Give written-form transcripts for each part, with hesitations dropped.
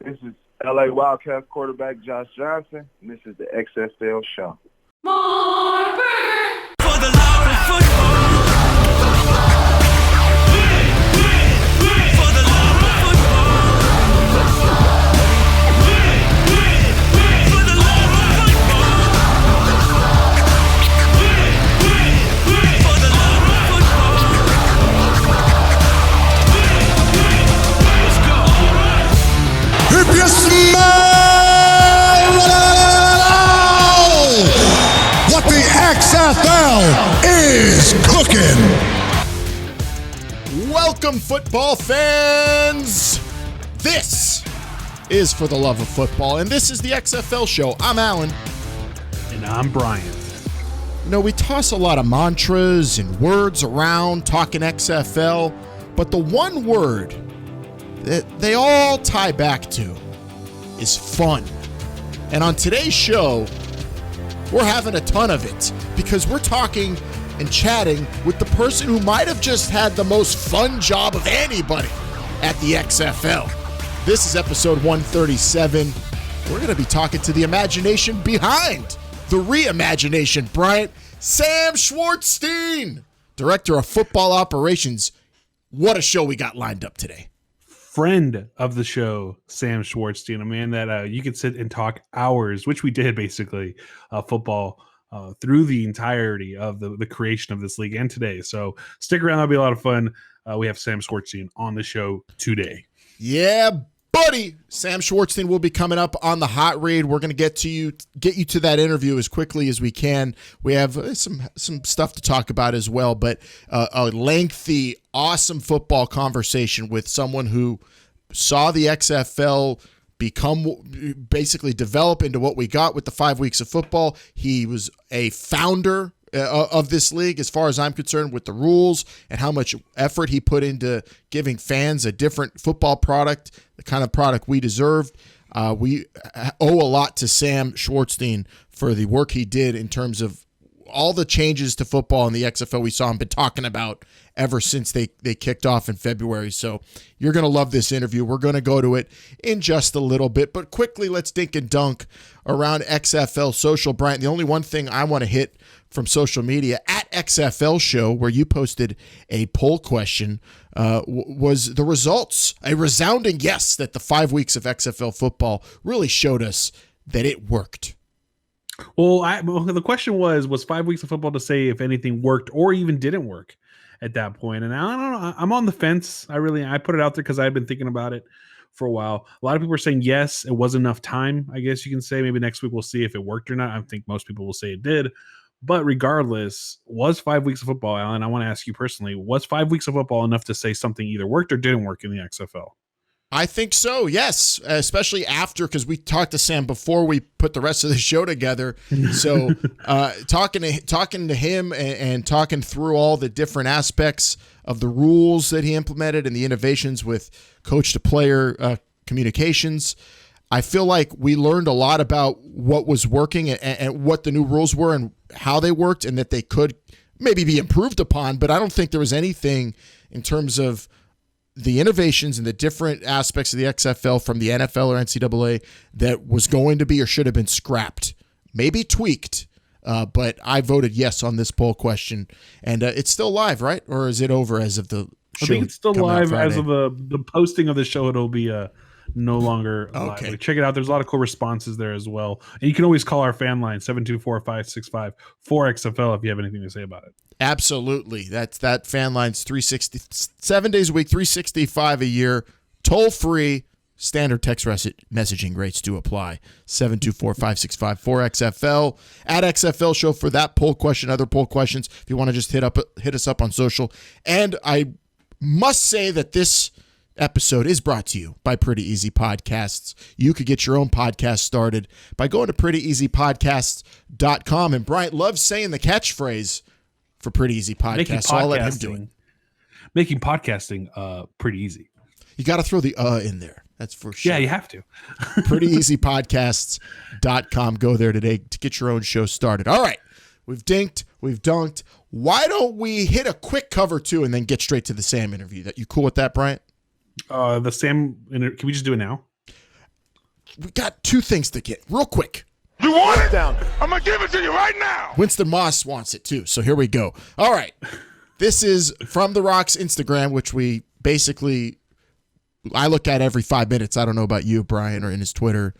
This is LA Wildcats quarterback Josh Johnson, and this is the XFL Show. More burger for the love of football. For the love of football. For the love of football. For the love of football. Let's go. All right. If you smell what the XFL is cooking. Welcome, football fans. This is For the Love of Football, and this is the XFL Show. I'm Alan. And I'm Brian. You know, we toss a lot of mantras and words around talking XFL, but the one word that they all tie back to is fun. And on today's show, we're having a ton of it because we're talking and chatting with the person who might have just had the most fun job of anybody at the XFL. This is episode 137. We're going to be talking to the imagination behind the Reimagination, Bryant. Sam Schwartzstein, Director of Football Operations. What a show we got lined up today. Friend of the show, Sam Schwartzstein, a man that you could sit and talk hours, which we did basically, football through the entirety of the creation of this league and today. So stick around. That'll be a lot of fun. We have Sam Schwartzstein on the show today. Yeah, buddy. Sam Schwartzstein will be coming up on the hot read. We're going to get you to that interview as quickly as we can. We have some stuff to talk about as well, but a lengthy, awesome football conversation with someone who saw the XFL basically develop into what we got with the 5 weeks of football. He was a founder of this league, as far as I'm concerned, with the rules and how much effort he put into giving fans a different football product, the kind of product we deserved. We owe a lot to Sam Schwartzstein for the work he did in terms of all the changes to football in the XFL we saw him been talking about ever since they kicked off in February. So you're going to love this interview. We're going to go to it in just a little bit, but quickly, let's dink and dunk around XFL social. Bryant, the only one thing I want to hit from social media at XFL Show, where you posted a poll question, was the results. A resounding yes that the 5 weeks of XFL football really showed us that it worked. Well, the question was 5 weeks of football to say if anything worked or even didn't work at that point. And I don't know. I'm on the fence. I put it out there because I've been thinking about it for a while. A lot of people are saying yes, it was enough time. I guess you can say maybe next week we'll see if it worked or not. I think most people will say it did. But regardless, was 5 weeks of football, Alan, I want to ask you personally, was 5 weeks of football enough to say something either worked or didn't work in the XFL? I think so, yes, especially after, because we talked to Sam before we put the rest of the show together. So talking to him and talking through all the different aspects of the rules that he implemented and the innovations with coach-to-player communications, I feel like we learned a lot about what was working and what the new rules were and how they worked and that they could maybe be improved upon. But I don't think there was anything in terms of the innovations and the different aspects of the XFL from the NFL or NCAA that was going to be or should have been scrapped, maybe tweaked. But I voted yes on this poll question. And it's still live, right? Or is it over as of the show? I think it's still live as of the posting of the show. It'll be no longer live. Okay. Check it out. There's a lot of cool responses there as well. And you can always call our fan line, 724-565-4XFL if you have anything to say about it. Absolutely. That fan line's 367 days a week, 365 a year, toll free. Standard text messaging rates do apply. 724-565-4XFL at XFL Show for that poll question, other poll questions. If you want to just hit us up on social. And I must say that this episode is brought to you by Pretty Easy Podcasts. You could get your own podcast started by going to prettyeasypodcasts.com. And Bryant loves saying the catchphrase for Pretty Easy Podcasts, so I'll let him do it. Making podcasting pretty easy. You got to throw the in there. That's for sure. Yeah, you have to. prettyeasypodcasts.com. Go there today to get your own show started. All right. We've dinked. We've dunked. Why don't we hit a quick cover, too, and then get straight to the Sam interview? You cool with that, Bryant? The Sam, can we just do it now? we got two things to get real quick. You want it? Down. I'm going to give it to you right now. Winston Moss wants it too, so here we go. All right. This is from The Rock's Instagram, which we basically, I look at every 5 minutes. I don't know about you, Brian, or in his Twitter.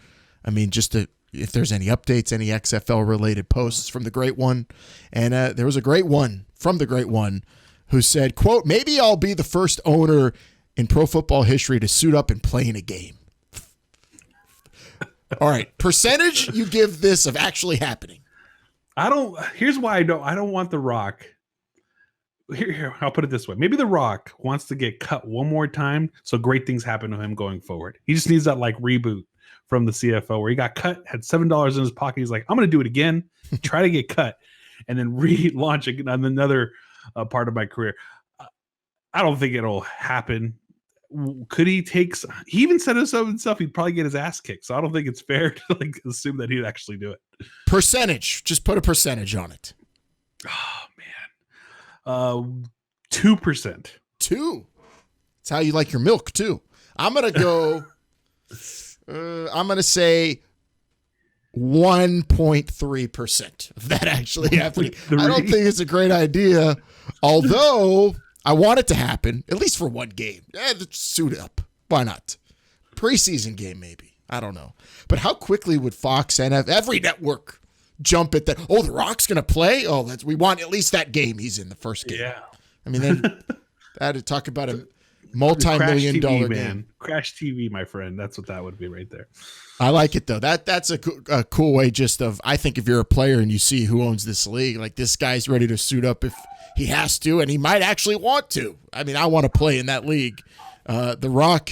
I mean, just if there's any updates, any XFL-related posts from the Great One. And there was a Great One from the Great One who said, quote, maybe I'll be the first owner in pro football history to suit up and play in a game. All right, percentage you give this of actually happening. Here's why I don't want The Rock. Here, I'll put it this way. Maybe The Rock wants to get cut one more time so great things happen to him going forward. He just needs that like reboot from the CFO where he got cut, had $7 in his pocket. He's like, I'm going to do it again, try to get cut, and then relaunch on another part of my career. I don't think it'll happen. Could he take? He even said so himself. He'd probably get his ass kicked. So I don't think it's fair to like assume that he'd actually do it. Percentage. Just put a percentage on it. Oh man, 2%. 2. That's how you like your milk too. I'm gonna go. I'm gonna say 1.3% of that actually happening. I don't think it's a great idea, although. I want it to happen, at least for one game. Suit up. Why not? Preseason game, maybe. I don't know. But how quickly would Fox and every network jump at that? Oh, The Rock's going to play? Oh, we want at least that game he's in the first game. Yeah. I mean, then I had to talk about a multi-million-dollar game. Crash TV, my friend. That's what that would be right there. I like it, though. That's a cool way just of, I think if you're a player and you see who owns this league, like this guy's ready to suit up if he has to, and he might actually want to. I mean, I want to play in that league. The Rock,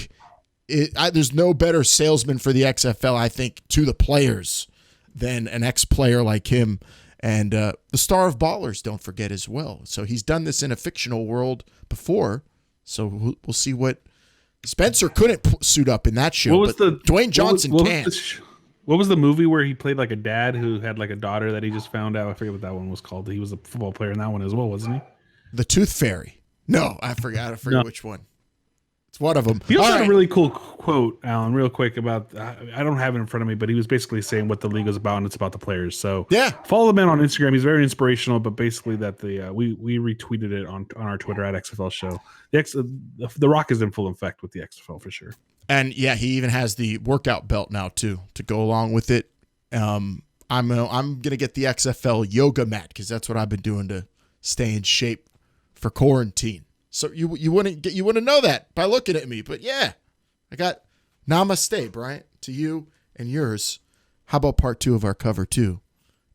there's no better salesman for the XFL, I think, to the players than an ex-player like him. And the star of Ballers, don't forget, as well. So he's done this in a fictional world before. So we'll see what Spencer couldn't suit up in that show. But Dwayne Johnson can. What was the movie where he played like a dad who had like a daughter that he just found out? I forget what that one was called. He was a football player in that one as well, wasn't he? The Tooth Fairy. No, I forgot which one. It's one of them. He also had a really cool quote, Alan, real quick about, I don't have it in front of me, but he was basically saying what the league is about, and it's about the players. So yeah, follow the man on Instagram. He's very inspirational, but basically that we retweeted it on our Twitter at XFL Show. The Rock is in full effect with the XFL for sure. And yeah, he even has the workout belt now too to go along with it. I'm gonna get the XFL yoga mat because that's what I've been doing to stay in shape for quarantine. So you wouldn't know that by looking at me, but yeah, I got namaste, Bryant, to you and yours. How about part 2 of our cover 2?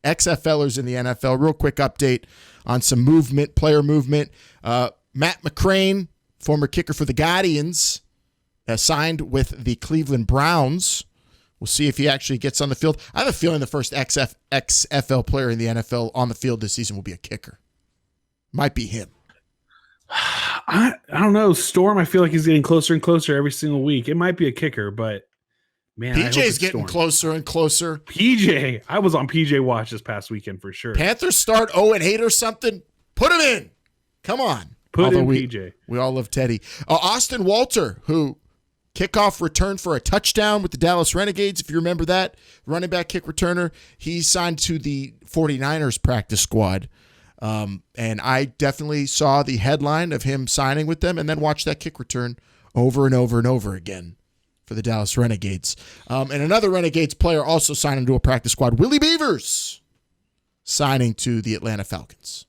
XFLers in the NFL. Real quick update on some movement, player movement. Matt McCrane, former kicker for the Guardians, signed with the Cleveland Browns. We'll see if he actually gets on the field. I have a feeling the first XFL player in the NFL on the field this season will be a kicker. Might be him. I don't know. Storm, I feel like he's getting closer and closer every single week. It might be a kicker, but man, PJ's getting closer and closer. PJ, I was on PJ watch this past weekend for sure. Panthers start 0-8 or something. Put him in. Come on. Put in PJ. We all love Teddy. Austin Walter, who kickoff return for a touchdown with the Dallas Renegades, if you remember that, running back kick returner. He signed to the 49ers practice squad. And I definitely saw the headline of him signing with them and then watched that kick return over and over and over again for the Dallas Renegades. And another Renegades player also signed into a practice squad, Willie Beavers, signing to the Atlanta Falcons.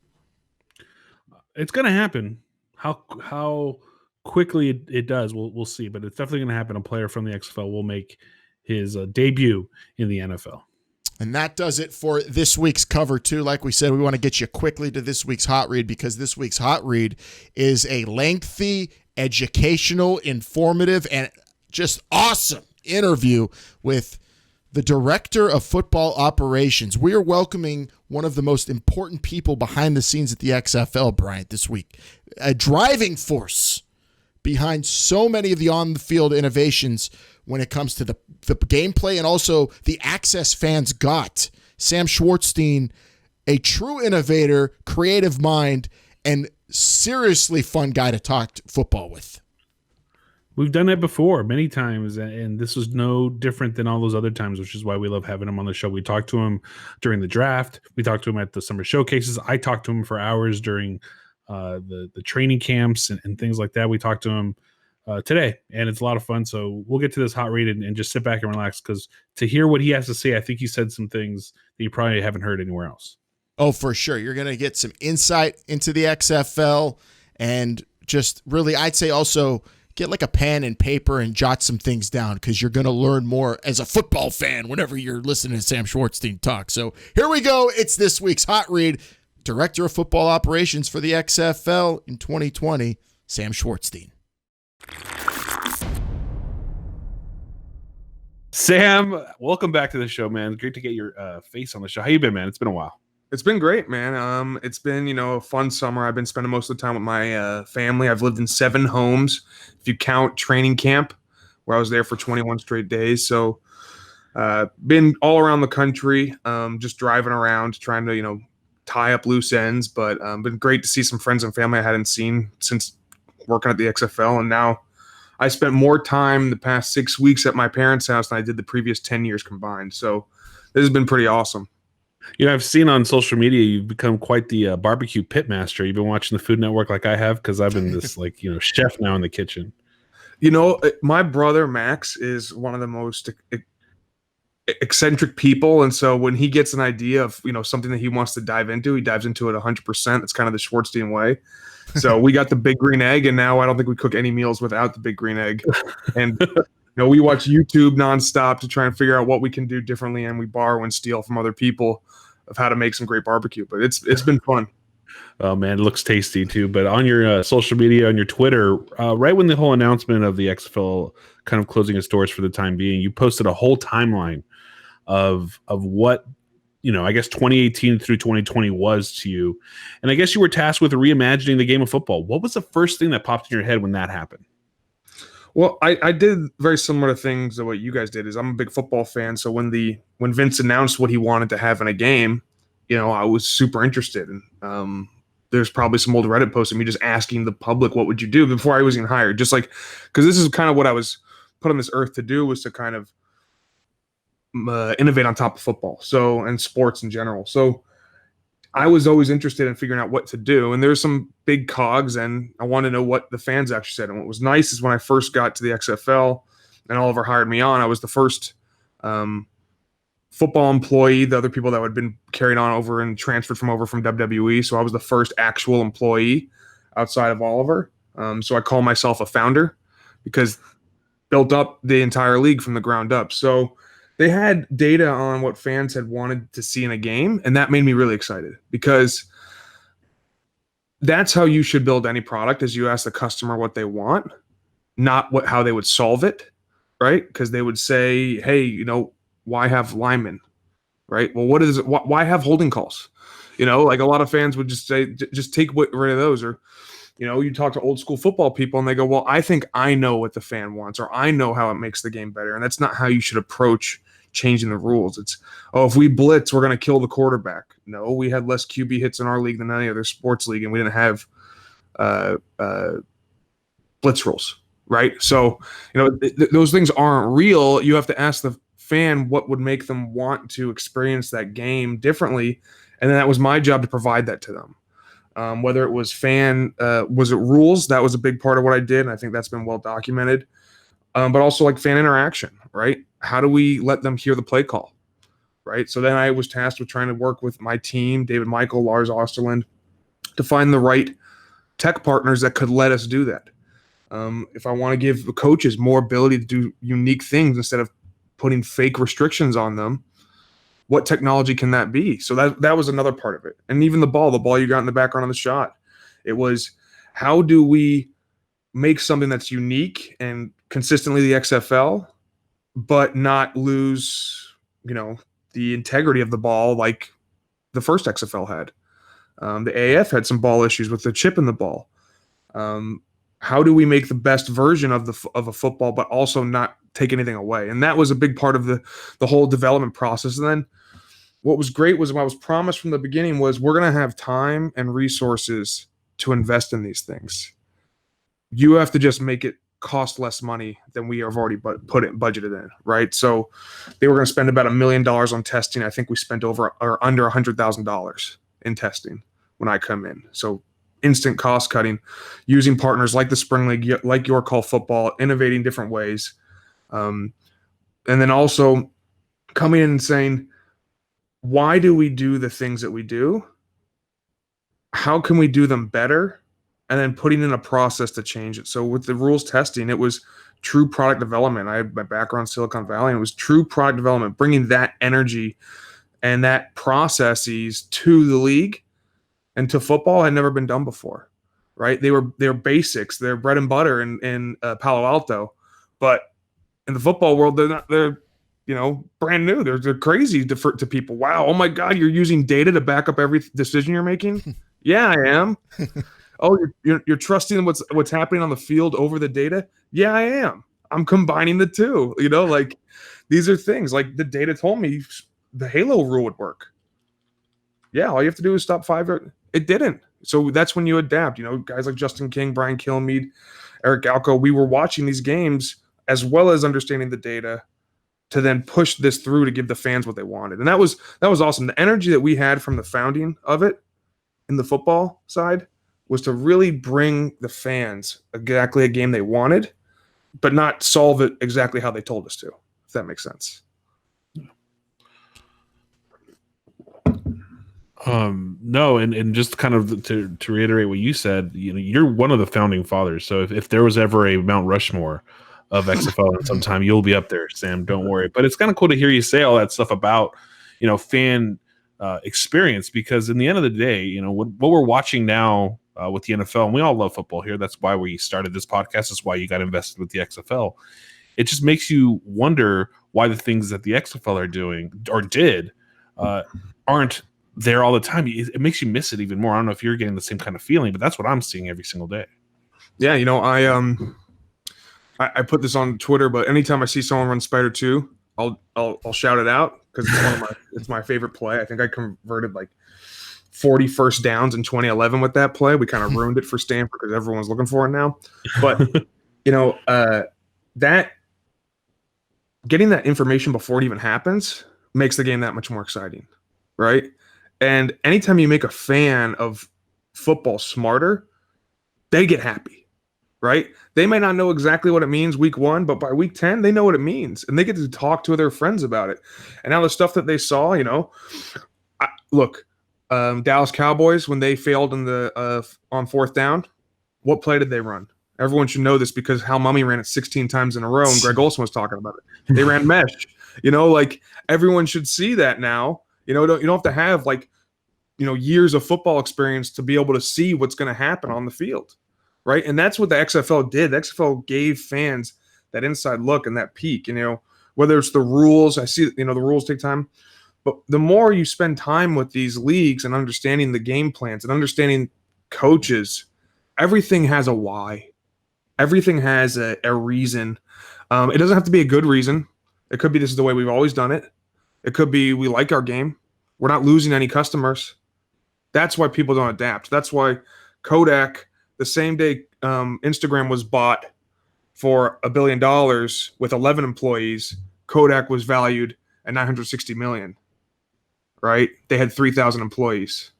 It's going to happen. How quickly it does, we'll see. But it's definitely going to happen. A player from the XFL will make his debut in the NFL. And that does it for this week's cover, too. Like we said, we want to get you quickly to this week's hot read because this week's hot read is a lengthy, educational, informative, and just awesome interview with the director of football operations. We are welcoming one of the most important people behind the scenes at the XFL, Bryant, this week. A driving force behind so many of the on-the-field innovations when it comes to the gameplay and also the access fans got. Sam Schwartzstein, a true innovator, creative mind, and seriously fun guy to talk football with. We've done it before many times, and this was no different than all those other times, which is why we love having him on the show. We talked to him during the draft. We talked to him at the summer showcases. I talked to him for hours during the training camps and things like that. We talked to him today, and it's a lot of fun. So we'll get to this hot read and just sit back and relax, because to hear what he has to say, I think he said some things that you probably haven't heard anywhere else. Oh, for sure. You're going to get some insight into the XFL, and just really, I'd say also get like a pen and paper and jot some things down, because you're going to learn more as a football fan whenever you're listening to Sam Schwartzstein talk. So here we go. It's this week's hot read. Director of Football Operations for the XFL in 2020, Sam Schwartzstein. Sam, welcome back to the show, man. Great to get your face on the show. How you been, man? It's been a while. It's been great, man. It's been, a fun summer. I've been spending most of the time with my family. I've lived in 7 homes, if you count training camp, where I was there for 21 straight days. So been all around the country, just driving around, trying to, tie up loose ends. But been great to see some friends and family I hadn't seen since working at the XFL. And now I spent more time the past 6 weeks at my parents' house than I did the previous 10 years combined. So this has been pretty awesome. I've seen on social media you've become quite the barbecue pit master. You've been watching the Food Network like I have, because I've been this chef now in the kitchen. My brother Max is one of the most eccentric people, and so when he gets an idea of something that he wants to dive into, he dives into it 100%. It's kind of the Schwartzstein way. So we got the big green egg, and now I don't think we cook any meals without the big green egg. And we watch YouTube nonstop to try and figure out what we can do differently, and we borrow and steal from other people of how to make some great barbecue. But it's been fun. Oh man, it looks tasty too. But on your social media, on your Twitter, right when the whole announcement of the XFL kind of closing its doors for the time being, you posted a whole timeline of what I guess 2018 through 2020 was to you, and I guess you were tasked with reimagining the game of football. What was the first thing that popped in your head when that happened? Well, I did very similar things to what you guys did. Is I'm a big football fan, so when Vince announced what he wanted to have in a game, I was super interested. And there's probably some old Reddit posts of me just asking the public, what would you do, before I was even hired? Just like, because this is kind of what I was put on this earth to do, was to kind of innovate on top of football, and sports in general. So I was always interested in figuring out what to do, and there's some big cogs, and I want to know what the fans actually said. And what was nice is when I first got to the XFL and Oliver hired me on, I was the first football employee. The other people that had been carried on over and transferred from WWE, so I was the first actual employee outside of Oliver. So I call myself a founder, because built up the entire league from the ground up. So they had data on what fans had wanted to see in a game, and that made me really excited, because that's how you should build any product, is you ask the customer what they want, not how they would solve it, right? Because they would say, hey, why have linemen, right? Well, what is it? Why have holding calls? Like a lot of fans would just say, just take rid of those. Or, you talk to old school football people and they go, well, I think I know what the fan wants, or I know how it makes the game better. And that's not how you should approach changing the rules. It's, if we blitz, we're going to kill the quarterback. No, we had less QB hits in our league than any other sports league, and we didn't have blitz rules, right? So, those things aren't real. You have to ask the fan what would make them want to experience that game differently, and then that was my job to provide that to them. Whether it was was it rules? That was a big part of what I did, and I think that's been well documented. But also like fan interaction, right? How do we let them hear the play call, right? So then I was tasked with trying to work with my team, David Michael, Lars Osterland, to find the right tech partners that could let us do that. If I want to give the coaches more ability to do unique things instead of putting fake restrictions on them, what technology can that be? So that was another part of it. And even the ball you got in the background on the shot, it was, how do we make something that's unique and consistently the XFL, but not lose, the integrity of the ball like the first XFL had. The AAF had some ball issues with the chip in the ball. How do we make the best version of a football, but also not take anything away? And that was a big part of the whole development process. And then what was great was what I was promised from the beginning was, we're going to have time and resources to invest in these things. You have to just make it cost less money than we have already budgeted in, right? So they were going to spend about $1 million on testing. I think we spent over or under $100,000 in testing when I come in. So instant cost cutting, using partners like the Spring League, like Your Call Football, innovating different ways. And then also coming in and saying, why do we do the things that we do? How can we do them better? And then putting in a process to change it. So with the rules testing, it was true product development. I had my background in Silicon Valley, and it was true product development, bringing that energy and that processes to the league and to football had never been done before, right? They're basics. They're bread and butter in Palo Alto. But in the football world, they're brand new. They're crazy to people. Wow, oh my God, you're using data to back up every decision you're making? Yeah, I am. Oh, you're trusting what's happening on the field over the data? Yeah, I am. I'm combining the two. Like these are things like the data told me the Halo rule would work. Yeah, all you have to do is stop 5. It didn't. So that's when you adapt. Guys like Justin King, Brian Kilmeade, Eric Galco, we were watching these games as well as understanding the data to then push this through to give the fans what they wanted. And that was awesome. The energy that we had from the founding of it in the football side was to really bring the fans exactly a game they wanted, but not solve it exactly how they told us to, if that makes sense. No, and just kind of to reiterate what you said, you're one of the founding fathers. So if there was ever a Mount Rushmore of XFL at some time, you'll be up there, Sam. Don't worry. But it's kind of cool to hear you say all that stuff about fan experience, because in the end of the day, what we're watching now with the NFL, and we all love football here. That's why we started this podcast. That's why you got invested with the XFL. It just makes you wonder why the things that the XFL are doing or did aren't there all the time. It makes you miss it even more. I don't know if you're getting the same kind of feeling, but that's what I'm seeing every single day. Yeah, I put this on Twitter, but anytime I see someone run Spider 2, I'll shout it out because it's my favorite play. I think I converted like 40 first downs in 2011 with that play. We kind of ruined it for Stanford because everyone's looking for it now. But that getting that information before it even happens makes the game that much more exciting, right? And anytime you make a fan of football smarter, they get happy, right? They might not know exactly what it means week 1, but by week 10, they know what it means. And they get to talk to their friends about it. And now the stuff that they saw, Dallas Cowboys, when they failed in the on 4th down, what play did they run? Everyone should know this because Hal Mummy ran it 16 times in a row, and Greg Olson was talking about it. They ran mesh. Everyone should see that now. You don't have to have years of football experience to be able to see what's going to happen on the field, right? And that's what the XFL did. The XFL gave fans that inside look and that peek. Whether it's the rules, I see the rules take time, but the more you spend time with these leagues and understanding the game plans and understanding coaches, everything has a why. Everything has a reason. It doesn't have to be a good reason. It could be this is the way we've always done it. It could be we like our game. We're not losing any customers. That's why people don't adapt. That's why Kodak, the same day Instagram was bought for $1 billion with 11 employees, Kodak was valued at $960 million, right? They had 3,000 employees.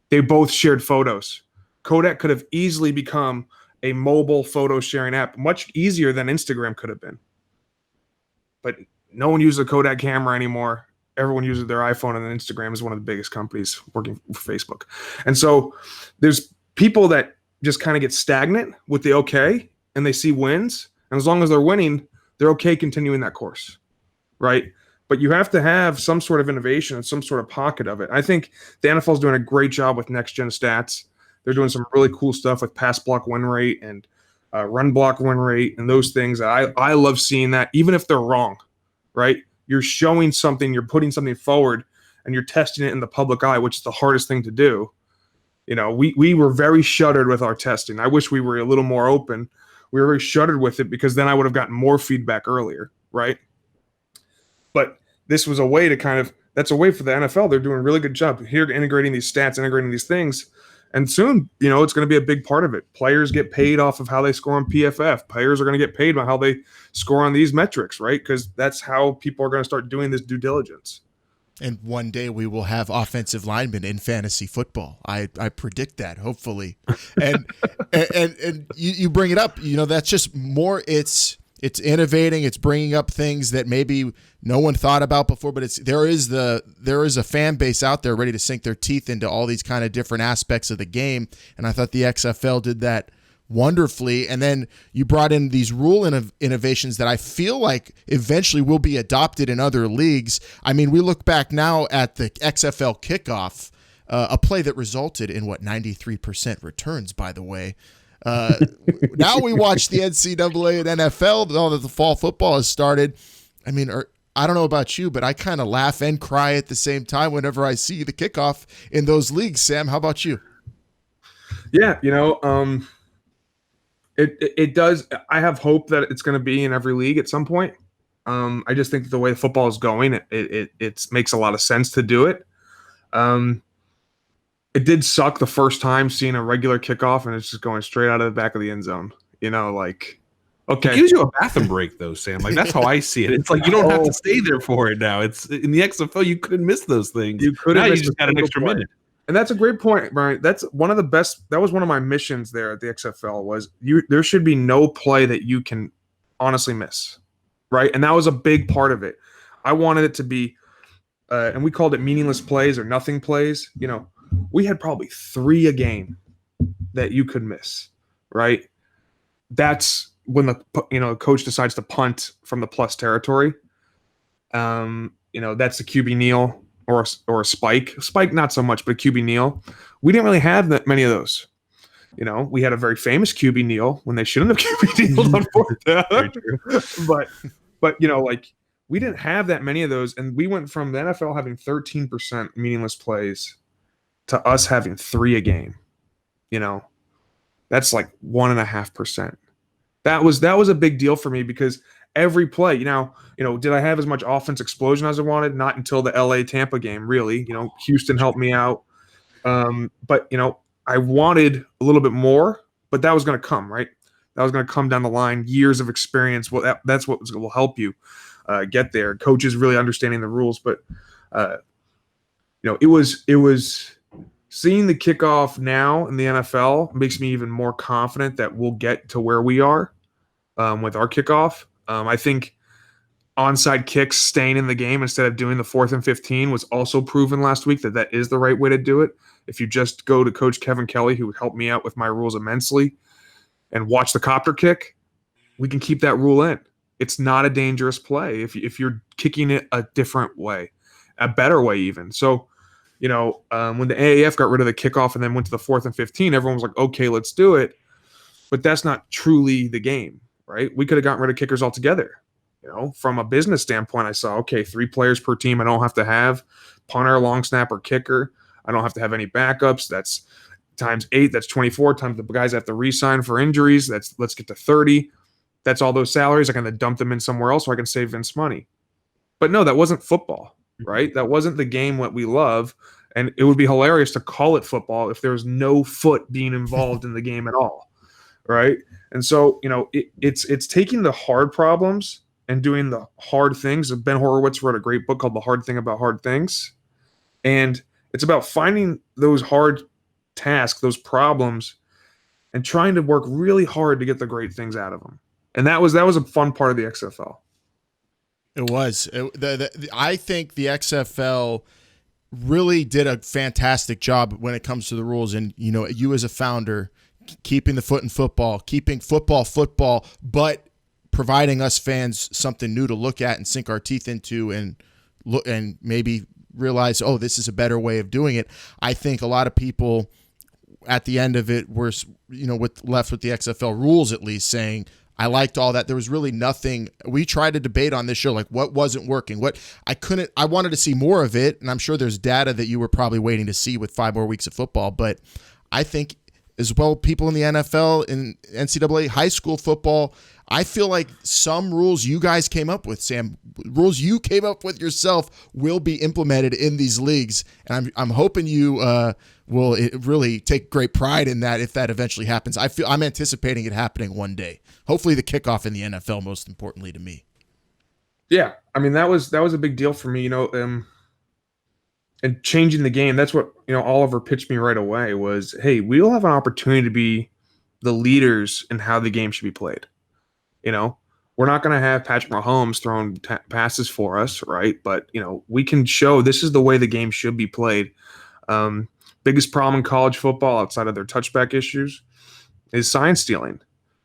They both shared photos. Kodak could have easily become a mobile photo sharing app, much easier than Instagram could have been. But no one uses a Kodak camera anymore. Everyone uses their iPhone, and then Instagram is one of the biggest companies working for Facebook. And so there's people that just kind of get stagnant with the okay, and they see wins. And as long as they're winning, they're okay continuing that course, right? But you have to have some sort of innovation and some sort of pocket of it. I think the NFL is doing a great job with next-gen stats. They're doing some really cool stuff with pass block win rate and run block win rate and those things. I love seeing that, even if they're wrong, right? You're showing something, you're putting something forward, and you're testing it in the public eye, which is the hardest thing to do. We were very shuttered with our testing. I wish we were a little more open. We were very shuttered with it because then I would have gotten more feedback earlier, right? But this was a way to that's a way for the NFL. They're doing a really good job here integrating these stats, integrating these things. And soon, it's going to be a big part of it. Players get paid off of how they score on PFF. Players are going to get paid by how they score on these metrics, right? Because that's how people are going to start doing this due diligence. And one day we will have offensive linemen in fantasy football. I predict that, hopefully. And and you bring it up. That's just more. It's innovating. It's bringing up things that maybe no one thought about before. But there is a fan base out there ready to sink their teeth into all these kind of different aspects of the game. And I thought the XFL did that wonderfully. And then you brought in these rule innovations that I feel like eventually will be adopted in other leagues. I mean, we look back now at the XFL kickoff, a play that resulted in 93% returns, by the way. Now we watch the NCAA and NFL, now that the fall football has started. I mean, I don't know about you, but I kind of laugh and cry at the same time whenever I see the kickoff in those leagues. Sam, how about you? Yeah, It does. I have hope that it's going to be in every league at some point. I just think the way football is going, it makes a lot of sense to do it. It did suck the first time seeing a regular kickoff and it's just going straight out of the back of the end zone. Okay. It gives you a bathroom break, though, Sam. Like, that's how I see it. It's like you don't have to stay there for it now. It's in the XFL. You couldn't miss those things. You couldn't. Now you just got an extra minute. And that's a great point, Brian. That's one of the best. That was one of my missions there at the XFL was there should be no play that you can honestly miss, right? And that was a big part of it. I wanted it to be, and we called it meaningless plays or nothing plays. We had probably 3 a game that you could miss, right? That's when the coach decides to punt from the plus territory. That's the QB kneel. Or a spike. Spike, not so much, but a QB kneel. We didn't really have that many of those. We had a very famous QB kneel when they shouldn't have QB kneeled on fourth down. But we didn't have that many of those, and we went from the NFL having 13% meaningless plays to us having 3 a game. That's like 1.5%. That was a big deal for me because every play, did I have as much offense explosion as I wanted? Not until the LA Tampa game, really. Houston helped me out. But I wanted a little bit more, but that was going to come, right? That was going to come down the line. Years of experience. Well, that's what will help you get there. Coaches really understanding the rules, but it was seeing the kickoff now in the NFL makes me even more confident that we'll get to where we are with our kickoff. I think onside kicks staying in the game instead of doing the 4th and 15 was also proven last week that is the right way to do it. If you just go to Coach Kevin Kelly, who helped me out with my rules immensely, and watch the copter kick, we can keep that rule in. It's not a dangerous play if you're kicking it a different way, a better way even. So, when the AAF got rid of the kickoff and then went to the 4th and 15, everyone was like, okay, let's do it. But that's not truly the game. Right? We could have gotten rid of kickers altogether. From a business standpoint, I saw, okay, 3 players per team I don't have to have. Punter, long snapper, kicker. I don't have to have any backups. That's times 8. That's 24 times the guys have to re-sign for injuries. Let's get to 30. That's all those salaries. I can then dump them in somewhere else so I can save Vince money. But no, that wasn't football, right? That wasn't the game what we love. And it would be hilarious to call it football if there was no foot being involved in the game at all. Right. And so, it's taking the hard problems and doing the hard things. Ben Horowitz wrote a great book called The Hard Thing About Hard Things. And it's about finding those hard tasks, those problems, and trying to work really hard to get the great things out of them. And that was a fun part of the XFL. It was. I think the XFL really did a fantastic job when it comes to the rules. And, you as a founder, keeping the foot in football, keeping football, but providing us fans something new to look at and sink our teeth into and look and maybe realize, oh, this is a better way of doing it. I think a lot of people at the end of it were, left with the XFL rules, at least saying, I liked all that. There was really nothing. We tried to debate on this show, like what wasn't working, I wanted to see more of it. And I'm sure there's data that you were probably waiting to see with 5 more weeks of football, but I think as well, people in the NFL, in NCAA, high school football. I feel like some rules you guys came up with, Sam, rules you came up with yourself, will be implemented in these leagues. And I'm hoping you will really take great pride in that if that eventually happens. I'm anticipating it happening one day. Hopefully the kickoff in the NFL, most importantly to me. Yeah, I mean that was a big deal for me, and changing the game. That's what Oliver pitched me right away was, hey, we'll have an opportunity to be the leaders in how the game should be played. We're not going to have Patrick Mahomes throwing passes for us, right? But we can show this is the way the game should be played. Biggest problem in college football, outside of their touchback issues, is sign stealing.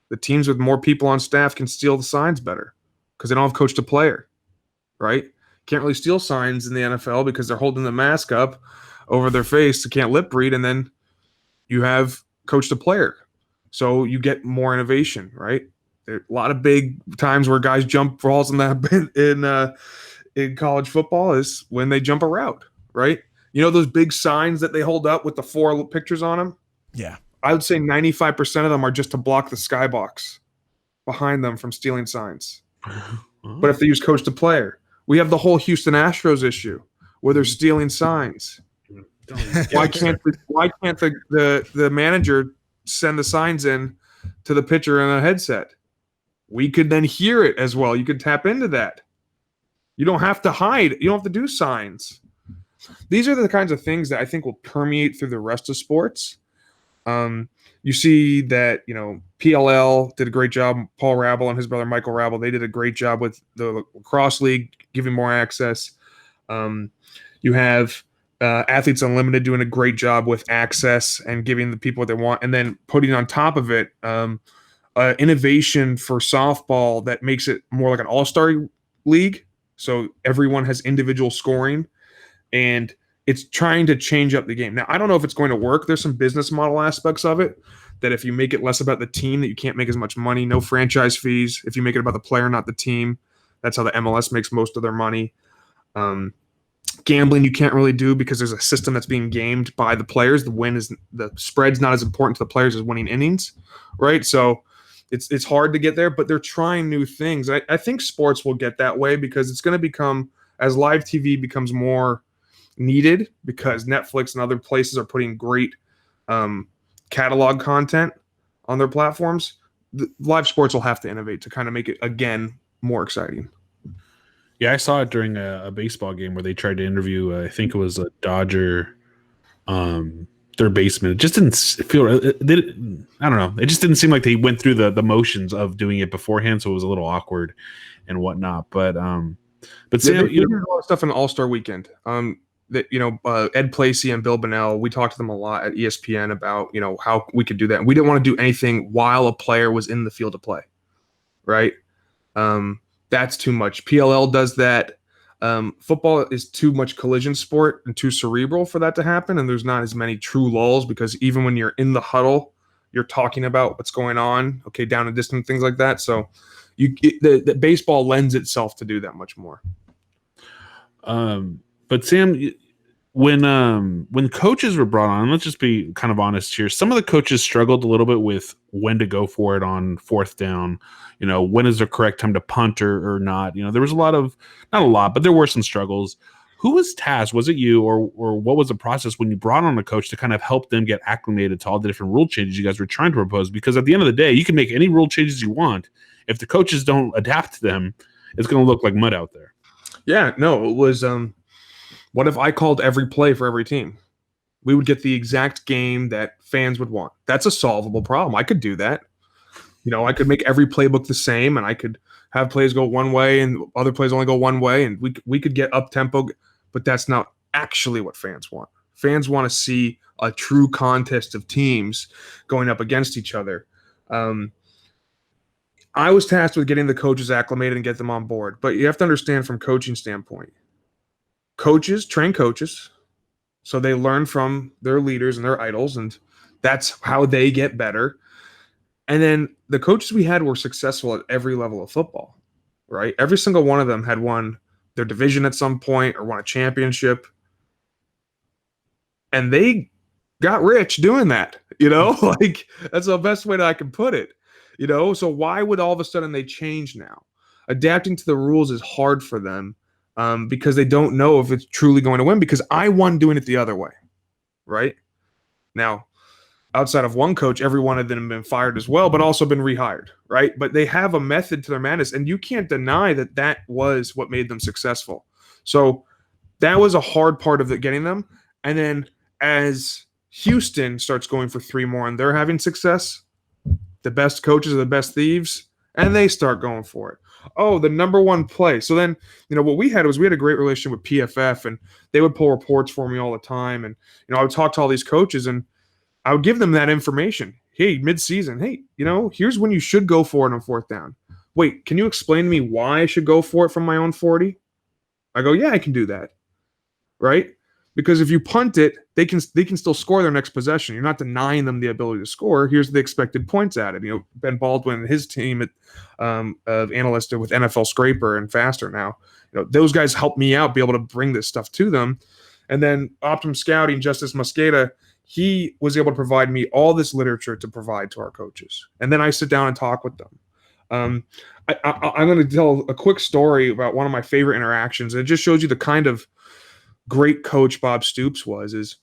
The teams with more people on staff can steal the signs better because they don't have coach to player, right? Can't really steal signs in the NFL because they're holding the mask up over their face. They can't lip read, and then you have coach to player. So you get more innovation, right? There are a lot of big times where guys jump balls in college football is when they jump a route, right? Those big signs that they hold up with the 4 pictures on them? Yeah. I would say 95% of them are just to block the skybox behind them from stealing signs. But if they use coach to player, we have the whole Houston Astros issue where they're stealing signs. Why can't the manager send the signs in to the pitcher in a headset? We could then hear it as well. You could tap into that. You don't have to hide. You don't have to do signs. These are the kinds of things that I think will permeate through the rest of sports. You see that, PLL did a great job. Paul Rabel and his brother Michael Rabel, they did a great job with the lacrosse league, giving more access. You have Athletes Unlimited doing a great job with access and giving the people what they want, and then putting on top of it innovation for softball that makes it more like an all-star league. So everyone has individual scoring, and it's trying to change up the game. Now, I don't know if it's going to work. There's some business model aspects of it that if you make it less about the team, that you can't make as much money, no franchise fees. If you make it about the player, not the team, that's how the MLS makes most of their money. Gambling you can't really do because there's a system that's being gamed by the players. The spread's not as important to the players as winning innings, right? So it's hard to get there, but they're trying new things. I think sports will get that way because it's going to become, as live TV becomes more needed, because Netflix and other places are putting great catalog content on their platforms, the live sports will have to innovate to kind of make it, again, more exciting. Yeah, I saw it during a baseball game where they tried to interview, I think it was a Dodger, their baseman. It just didn't feel, I don't know. It just didn't seem like they went through the motions of doing it beforehand, so it was a little awkward and whatnot. But Sam, they did a lot of stuff in All-Star Weekend. Ed Placey and Bill Bonnell, we talked to them a lot at ESPN about, how we could do that. And we didn't want to do anything while a player was in the field of play, right? That's too much. PLL does that. Football is too much collision sport and too cerebral for that to happen, and there's not as many true lulls because even when you're in the huddle, you're talking about what's going on, down and distant, things like that. So the baseball lends itself to do that much more. But Sam, when coaches were brought on, let's just be kind of honest here. Some of the coaches struggled a little bit with when to go for it on 4th down. When is the correct time to punt or not? There was not a lot, but there were some struggles. Who was tasked? Was it you or what was the process when you brought on a coach to kind of help them get acclimated to all the different rule changes you guys were trying to propose? Because at the end of the day, you can make any rule changes you want. If the coaches don't adapt to them, it's going to look like mud out there. Yeah, no, it was what if I called every play for every team? We would get the exact game that fans would want. That's a solvable problem. I could do that. I could make every playbook the same, and I could have plays go one way and other plays only go one way, and we could get up tempo, but that's not actually what fans want. Fans want to see a true contest of teams going up against each other. I was tasked with getting the coaches acclimated and get them on board, but you have to understand from coaching standpoint, coaches train coaches, so they learn from their leaders and their idols, and that's how they get better. And then the coaches we had were successful at every level of football, right? Every single one of them had won their division at some point or won a championship. And they got rich doing that. You know, like that's the best way that I can put it. You know, so why would all of a sudden they change now? Adapting to the rules is hard for them because they don't know if it's truly going to win. Because I won doing it the other way, right? Now, outside of one coach, every one of them have been fired as well, but also been rehired, right? But they have a method to their madness, and you can't deny that that was what made them successful. So that was a hard part of getting them. And then as Houston starts going for 3 more and they're having success, the best coaches are the best thieves, and they start going for it. Oh, the number one play. So then, what we had was we had a great relationship with PFF, and they would pull reports for me all the time. And, I would talk to all these coaches, and I would give them that information. Hey, mid-season, hey, here's when you should go for it on 4th down. Wait, can you explain to me why I should go for it from my own 40? I go, yeah, I can do that. Right? Because if you punt it, they can still score their next possession. You're not denying them the ability to score. Here's the expected points added. Ben Baldwin and his team of analysts with NFL Scraper and Faster now. Those guys help me out, be able to bring this stuff to them. And then Optimum Scouting, Justice Mosqueda, he was able to provide me all this literature to provide to our coaches. And then I sit down and talk with them. I'm going to tell a quick story about one of my favorite interactions. And it just shows you the kind of great coach Bob Stoops was.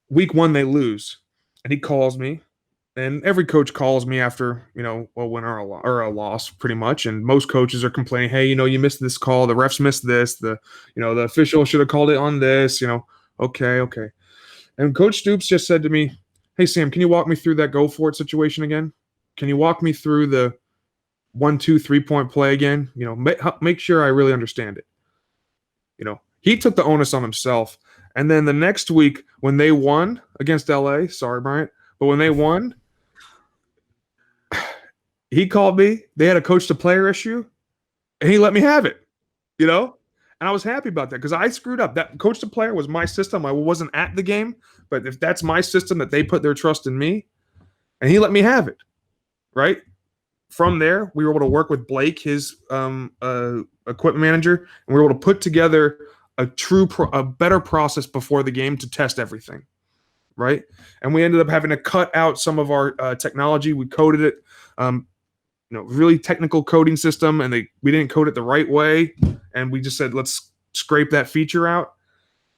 Week 1 they lose, and he calls me, and every coach calls me after a win or a loss, pretty much. And most coaches are complaining, hey, you missed this call, the refs missed this, the official should have called it on this. Okay. And Coach Stoops just said to me, hey Sam, can you walk me through that go for it situation again? Can you walk me through the 1, 2, 3-point play again? Make sure I really understand it. He took the onus on himself. And then the next week when they won against LA, sorry, Bryant, but when they won, he called me. They had a coach to player issue, and he let me have it, And I was happy about that because I screwed up. That coach to player was my system. I wasn't at the game, but if that's my system that they put their trust in me, and he let me have it, right? From there, we were able to work with Blake, his equipment manager, and we were able to put together a better process before the game to test everything, right? And we ended up having to cut out some of our technology. We coded it, really technical coding system, and we didn't code it the right way, and we just said let's scrape that feature out.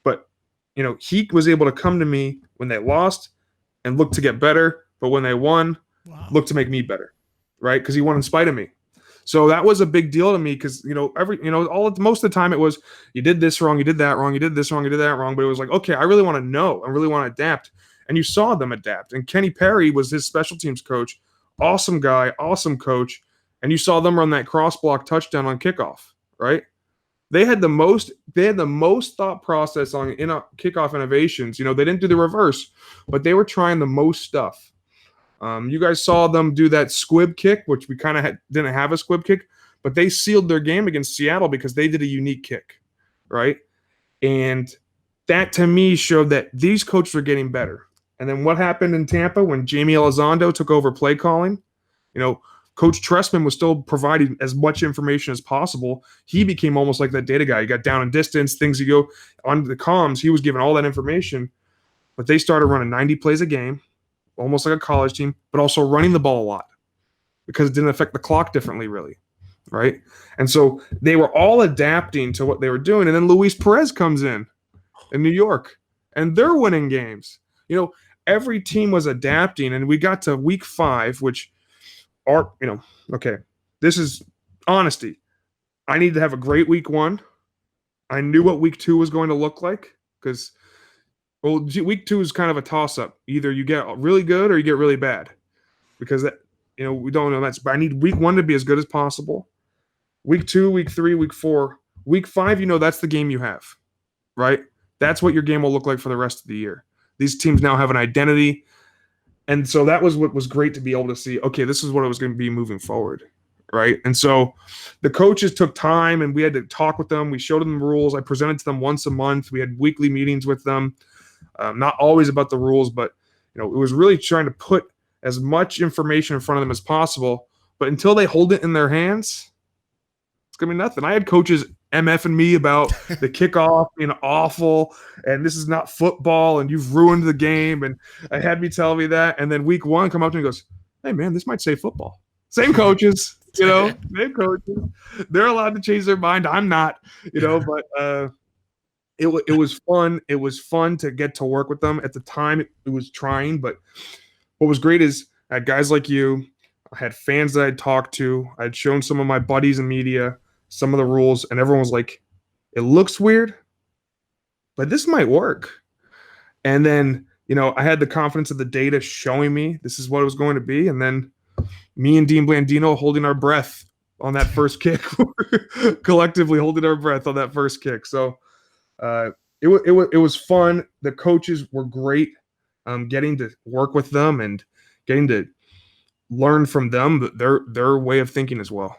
But he was able to come to me when they lost and look to get better, but when they won, look to make me better, right? Because he won in spite of me. So that was a big deal to me because, most of the time it was, you did this wrong, you did that wrong, you did this wrong, you did that wrong. But it was like, okay, I really want to know. I really want to adapt. And you saw them adapt. And Kenny Perry was his special teams coach. Awesome guy, awesome coach. And you saw them run that cross block touchdown on kickoff, right? They had the most thought process on kickoff innovations. They didn't do the reverse, but they were trying the most stuff. You guys saw them do that squib kick, which we kind of didn't have a squib kick, but they sealed their game against Seattle because they did a unique kick, right? And that to me showed that these coaches are getting better. And then what happened in Tampa when Jamie Elizondo took over play calling? Coach Tressman was still providing as much information as possible. He became almost like that data guy. He got down and distance, things you go on the comms. He was giving all that information, but they started running 90 plays a game, almost like a college team, but also running the ball a lot because it didn't affect the clock differently, really, right? And so they were all adapting to what they were doing. And then Luis Perez comes in New York, and they're winning games. Every team was adapting, and we got to week 5, which are, okay, this is honesty. I needed to have a great week 1. I knew what week 2 was going to look like because week 2 is kind of a toss-up. Either you get really good or you get really bad because, we don't know that. But I need week 1 to be as good as possible. Week 2, week 3, week 4. Week 5, that's the game you have, right? That's what your game will look like for the rest of the year. These teams now have an identity. And so that was what was great to be able to see, okay, this is what it was going to be moving forward, right? And so the coaches took time, and we had to talk with them. We showed them the rules. I presented to them once a month. We had weekly meetings with them. Not always about the rules, but it was really trying to put as much information in front of them as possible. But until they hold it in their hands, it's gonna be nothing. I had coaches MFing me about the kickoff being awful and this is not football and you've ruined the game. And I had me tell me that. And then week 1 come up to me and goes, hey, man, this might say football. Same coaches, same coaches. They're allowed to change their mind. I'm not, but it was fun. It was fun to get to work with them. At the time, it was trying. But what was great is I had guys like you. I had fans that I'd talked to. I'd shown some of my buddies in media some of the rules, and everyone was like, it looks weird, but this might work. And then, I had the confidence of the data showing me this is what it was going to be. And then me and Dean Blandino holding our breath on that first kick, collectively holding our breath on that first kick. So it was fun. The coaches were great, getting to work with them and getting to learn from them, their way of thinking as well.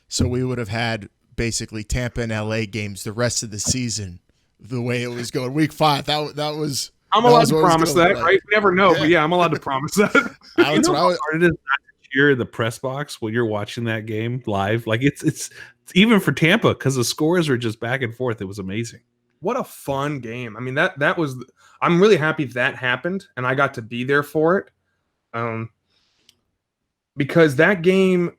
So we would have had basically Tampa and LA games the rest of the season, the way it was going. Week 5, that was. I'm allowed to promise that, right? You never know, but yeah, I'm allowed to promise that. That's what how hard it is not to cheer in the press box when you're watching that game live. Like it's even for Tampa because the scores are just back and forth. It was amazing. What a fun game! I mean that was. I'm really happy that happened, and I got to be there for it, because that game.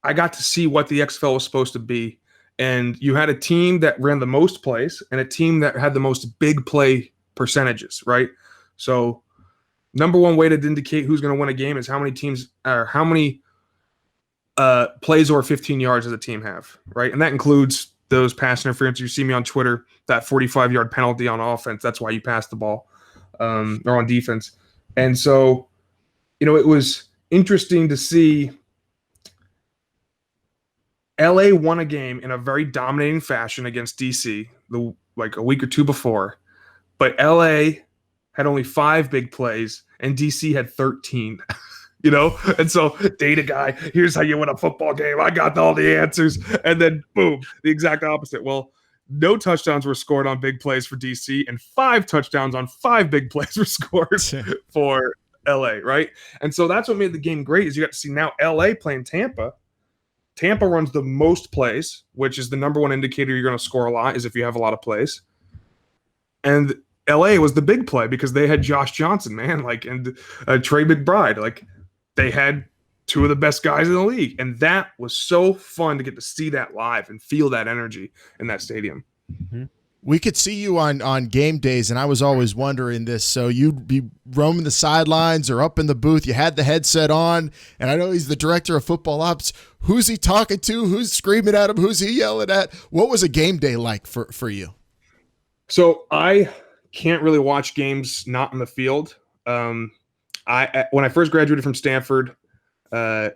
I got to see what the XFL was supposed to be. And you had a team that ran the most plays and a team that had the most big play percentages, right? So number one way to indicate who's going to win a game is how many plays over 15 yards does a team have, right? And that includes those pass interference. You see me on Twitter, that 45-yard penalty on offense. That's why you pass the ball, or on defense. And so, it was interesting to see LA won a game in a very dominating fashion against DC like a week or two before, but LA had only 5 big plays and DC had 13, And so data guy, here's how you win a football game. I got all the answers. And then boom, the exact opposite. Well, no touchdowns were scored on big plays for DC and 5 touchdowns on 5 big plays were scored for LA, right? And so that's what made the game great is you got to see now LA playing Tampa. Tampa runs the most plays, which is the number one indicator you're going to score a lot is if you have a lot of plays. And LA was the big play because they had Josh Johnson, man, and Trey McBride. They had 2 of the best guys in the league. And that was so fun to get to see that live and feel that energy in that stadium. Mm-hmm. We could see you on game days, and I was always wondering this. So you'd be roaming the sidelines or up in the booth. You had the headset on, and I know he's the director of football ops. Who's he talking to? Who's screaming at him? Who's he yelling at? What was a game day like for you? So I can't really watch games not in the field. When I first graduated from Stanford, I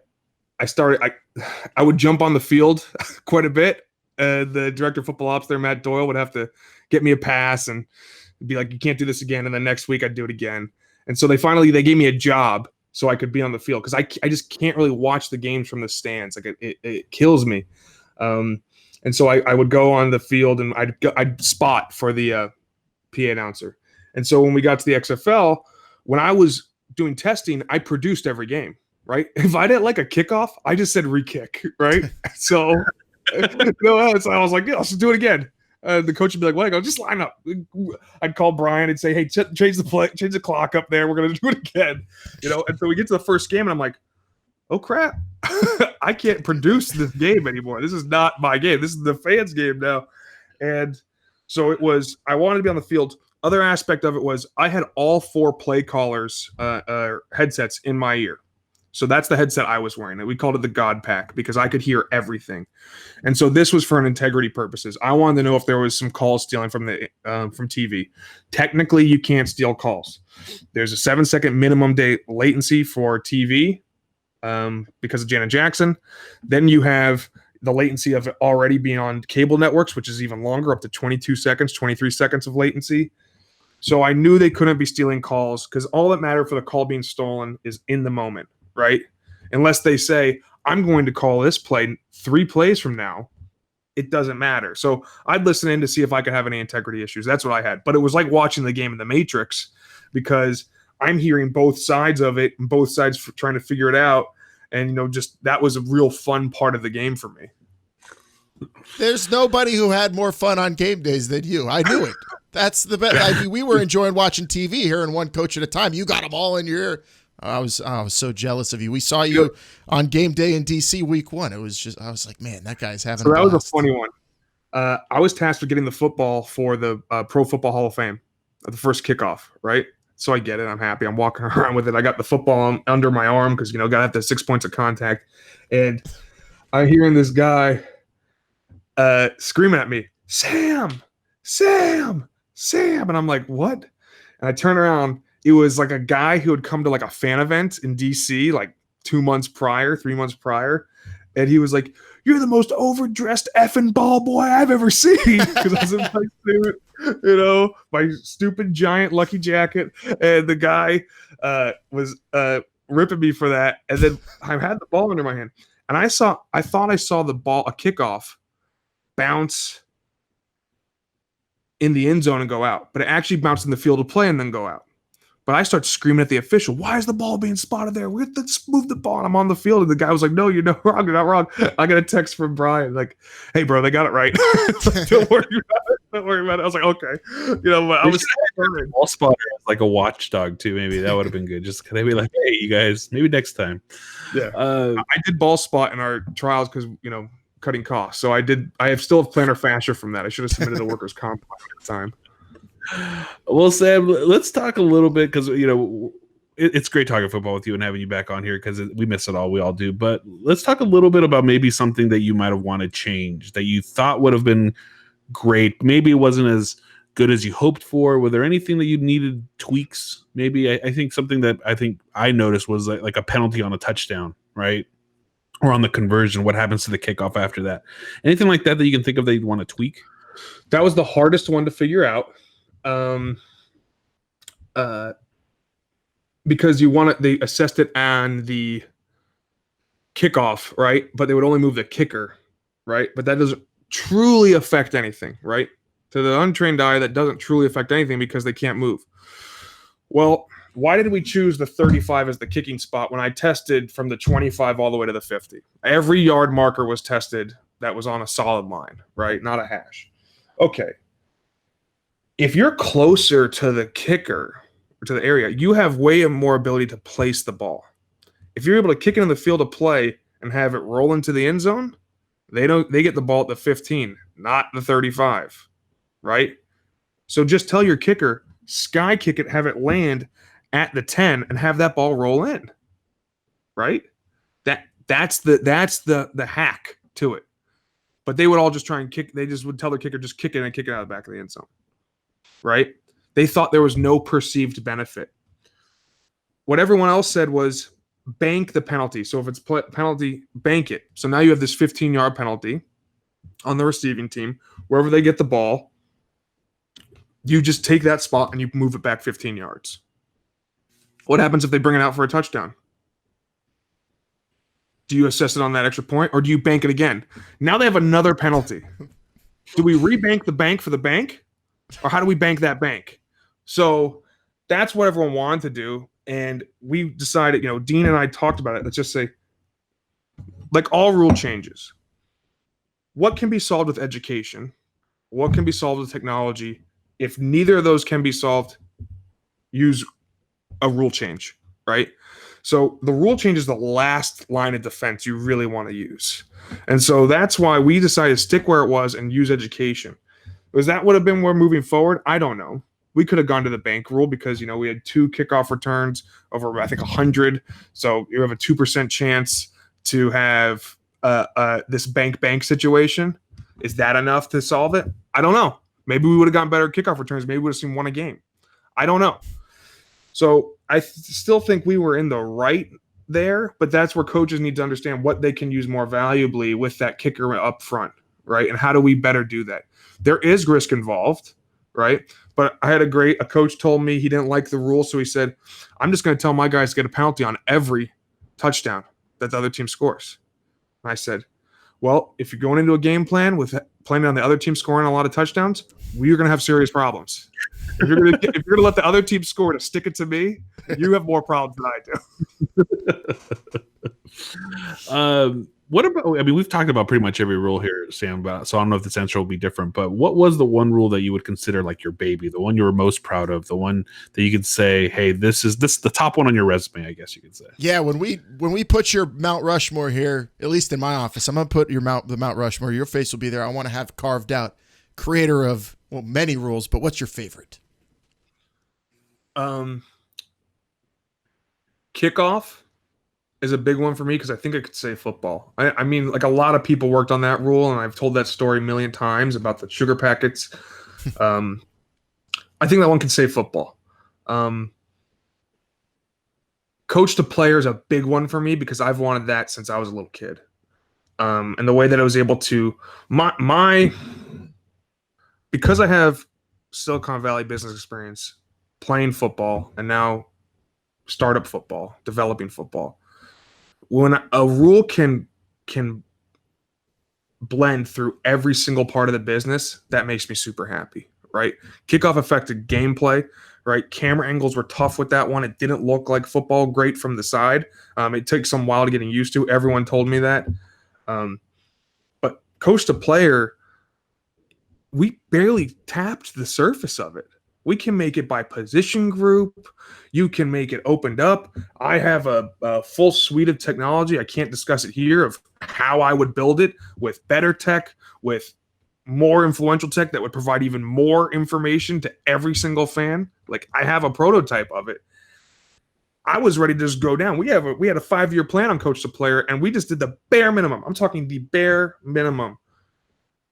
would jump on the field quite a bit. The director of football ops there, Matt Doyle, would have to get me a pass and be like, you can't do this again. And then next week I'd do it again. And so they gave me a job so I could be on the field because I just can't really watch the games from the stands. It kills me. And so I would go on the field and I'd spot for the PA announcer. And so when we got to the XFL, when I was doing testing, I produced every game, right? If I didn't like a kickoff, I just said re-kick, right? So so I was like, yeah, let's do it again. The coach would be like, "Well, I go, just line up." I'd call Brian and say, "Hey, change the clock up there. We're gonna do it again." And so we get to the first game, and I'm like, "Oh crap, I can't produce this game anymore. This is not my game. This is the fans' game now." And so it was. I wanted to be on the field. Other aspect of it was I had all 4 play callers' headsets in my ear. So that's the headset I was wearing. We called it the God Pack because I could hear everything. And so this was for an integrity purposes. I wanted to know if there was some call stealing from TV. Technically, you can't steal calls. There's a 7-second minimum latency for TV because of Janet Jackson. Then you have the latency of it already being on cable networks, which is even longer, up to 22 seconds, 23 seconds of latency. So I knew they couldn't be stealing calls because all that mattered for the call being stolen is in the moment. Right? Unless they say, I'm going to call this play 3 plays from now, it doesn't matter. So I'd listen in to see if I could have any integrity issues. That's what I had. But it was like watching the game in the Matrix because I'm hearing both sides of it and both sides trying to figure it out. And, just that was a real fun part of the game for me. There's nobody who had more fun on game days than you. I knew it. That's the best. I mean, we were enjoying watching TV, hearing one coach at a time. You got them all in your ear. I was so jealous of you. We saw you on game day in DC week 1. It was just, I was like, man, that guy's having. So that was a funny one. I was tasked with getting the football for the Pro Football Hall of Fame at the first kickoff, right? So I get it. I'm happy. I'm walking around with it. I got the football under my arm because, got to have the 6 points of contact. And I'm hearing this guy screaming at me, Sam, Sam, Sam. And I'm like, what? And I turn around. It was like a guy who had come to like a fan event in DC like 3 months prior. And he was like, you're the most overdressed effing ball boy I've ever seen. Because I was in my suit, my stupid giant Lucky jacket. And the guy was ripping me for that. And then I had the ball under my hand. And I thought I saw the ball, a kickoff, bounce in the end zone and go out. But it actually bounced in the field of play and then go out. But I start screaming at the official, why is the ball being spotted there? Let's move the ball. And I'm on the field. And the guy was like, no, you're not wrong. You're not wrong. I got a text from Brian like, hey, bro, they got it right. Don't worry about it. Don't worry about it. I was like, okay. But I was ball spotter as like a watchdog too. Maybe that would have been good. Just they be like, hey, you guys, maybe next time. Yeah. I did ball spot in our trials because, cutting costs. So I have still have plantar fascia from that. I should have submitted a workers' comp at the time. Well, Sam, let's talk a little bit because it's great talking football with you and having you back on here because we miss it all. We all do. But let's talk a little bit about maybe something that you might have wanted changed that you thought would have been great. Maybe it wasn't as good as you hoped for. Were there anything that you needed tweaks? Maybe I think something that I noticed was like a penalty on a touchdown, right? Or on the conversion. What happens to the kickoff after that? Anything like that you can think of that you'd want to tweak? That was the hardest one to figure out. Because they assessed it on the kickoff, right? But they would only move the kicker, right? But that doesn't truly affect anything, right? To the untrained eye, that doesn't truly affect anything because they can't move. Well, why did we choose the 35 as the kicking spot when I tested from the 25 all the way to the 50? Every yard marker was tested that was on a solid line, right? Not a hash. Okay. If you're closer to the kicker or to the area, you have way more ability to place the ball. If you're able to kick it in the field of play and have it roll into the end zone, they get the ball at the 15, not the 35, right? So just tell your kicker, sky kick it, have it land at the 10 and have that ball roll in, right? That's the hack to it. But they would all just try and kick. They just would tell their kicker, just kick it and kick it out of the back of the end zone. Right? They thought there was no perceived benefit. What everyone else said was bank the penalty. So if it's penalty, bank it. So now you have this 15-yard penalty on the receiving team. Wherever they get the ball, you just take that spot and you move it back 15 yards. What happens if they bring it out for a touchdown? Do you assess it on that extra point or do you bank it again? Now they have another penalty. Do we rebank the bank for the bank? Or how do we bank that bank? So that's what everyone wanted to do. And we decided, Dean and I talked about it. Let's just say, like all rule changes, what can be solved with education? What can be solved with technology? If neither of those can be solved, use a rule change, right? So the rule change is the last line of defense you really want to use. And so that's why we decided to stick where it was and use education. Was that would have been where moving forward? I don't know. We could have gone to the bank rule because, we had 2 kickoff returns over, I think, 100. So you have a 2% chance to have this bank situation. Is that enough to solve it? I don't know. Maybe we would have gotten better kickoff returns. Maybe we would have seen one a game. I don't know. So I still think we were in the right there, but that's where coaches need to understand what they can use more valuably with that kicker up front, right? And how do we better do that? There is risk involved, right? But I had a coach told me he didn't like the rule, so he said, I'm just going to tell my guys to get a penalty on every touchdown that the other team scores. And I said, well, if you're going into a game plan with planning on the other team scoring a lot of touchdowns, we're going to have serious problems. If you're going to let the other team score to stick it to me, you have more problems than I do. What about? I mean, we've talked about pretty much every rule here, Sam. About so I don't know if this answer will be different. But what was the one rule that you would consider like your baby, the one you were most proud of, the one that you could say, "Hey, this is the top one on your resume." I guess you could say. Yeah, when we put your Mount Rushmore here, at least in my office, I'm gonna put the Mount Rushmore. Your face will be there. I want to have carved out. Creator of many rules, but what's your favorite? Kickoff is a big one for me because I think I could say football. I mean, like a lot of people worked on that rule, and I've told that story a million times about the sugar packets. I think that one can say football. Coach to player is a big one for me because I've wanted that since I was a little kid. And the way that I was able to because I have Silicon Valley business experience playing football and now startup football, developing football. When a rule can blend through every single part of the business, that makes me super happy, right? Kickoff affected gameplay, right? Camera angles were tough with that one. It didn't look like football great from the side. It took some while to getting used to. Everyone told me that. But coach to player, we barely tapped the surface of it. We can make it by position group. You can make it opened up. I have a full suite of technology. I can't discuss it here of how I would build it with better tech, with more influential tech that would provide even more information to every single fan. Like I have a prototype of it. I was ready to just go down. We had a 5-year plan on coach to player, and we just did the bare minimum. I'm talking the bare minimum.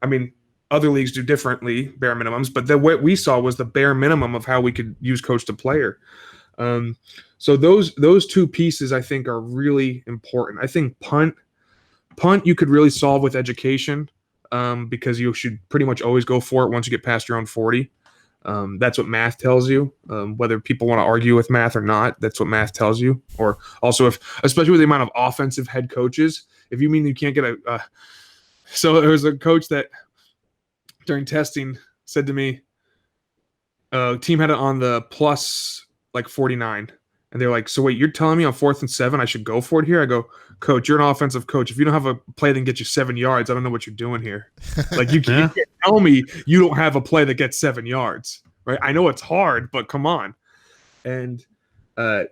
I mean, other leagues do differently, bare minimums, but what we saw was the bare minimum of how we could use coach to player. So those two pieces I think are really important. I think punt you could really solve with education because you should pretty much always go for it once you get past your own 40. That's what math tells you. Whether people want to argue with math or not, that's what math tells you. Or also, especially with the amount of offensive head coaches, if you mean you can't get so there was a coach that during testing said to me, team had it on the plus like 49. And they're like, so wait, you're telling me on 4th and 7 I should go for it here? I go, coach, you're an offensive coach. If you don't have a play that can get you 7 yards, I don't know what you're doing here. Like you can't tell me you don't have a play that gets 7 yards, right? I know it's hard, but come on. And that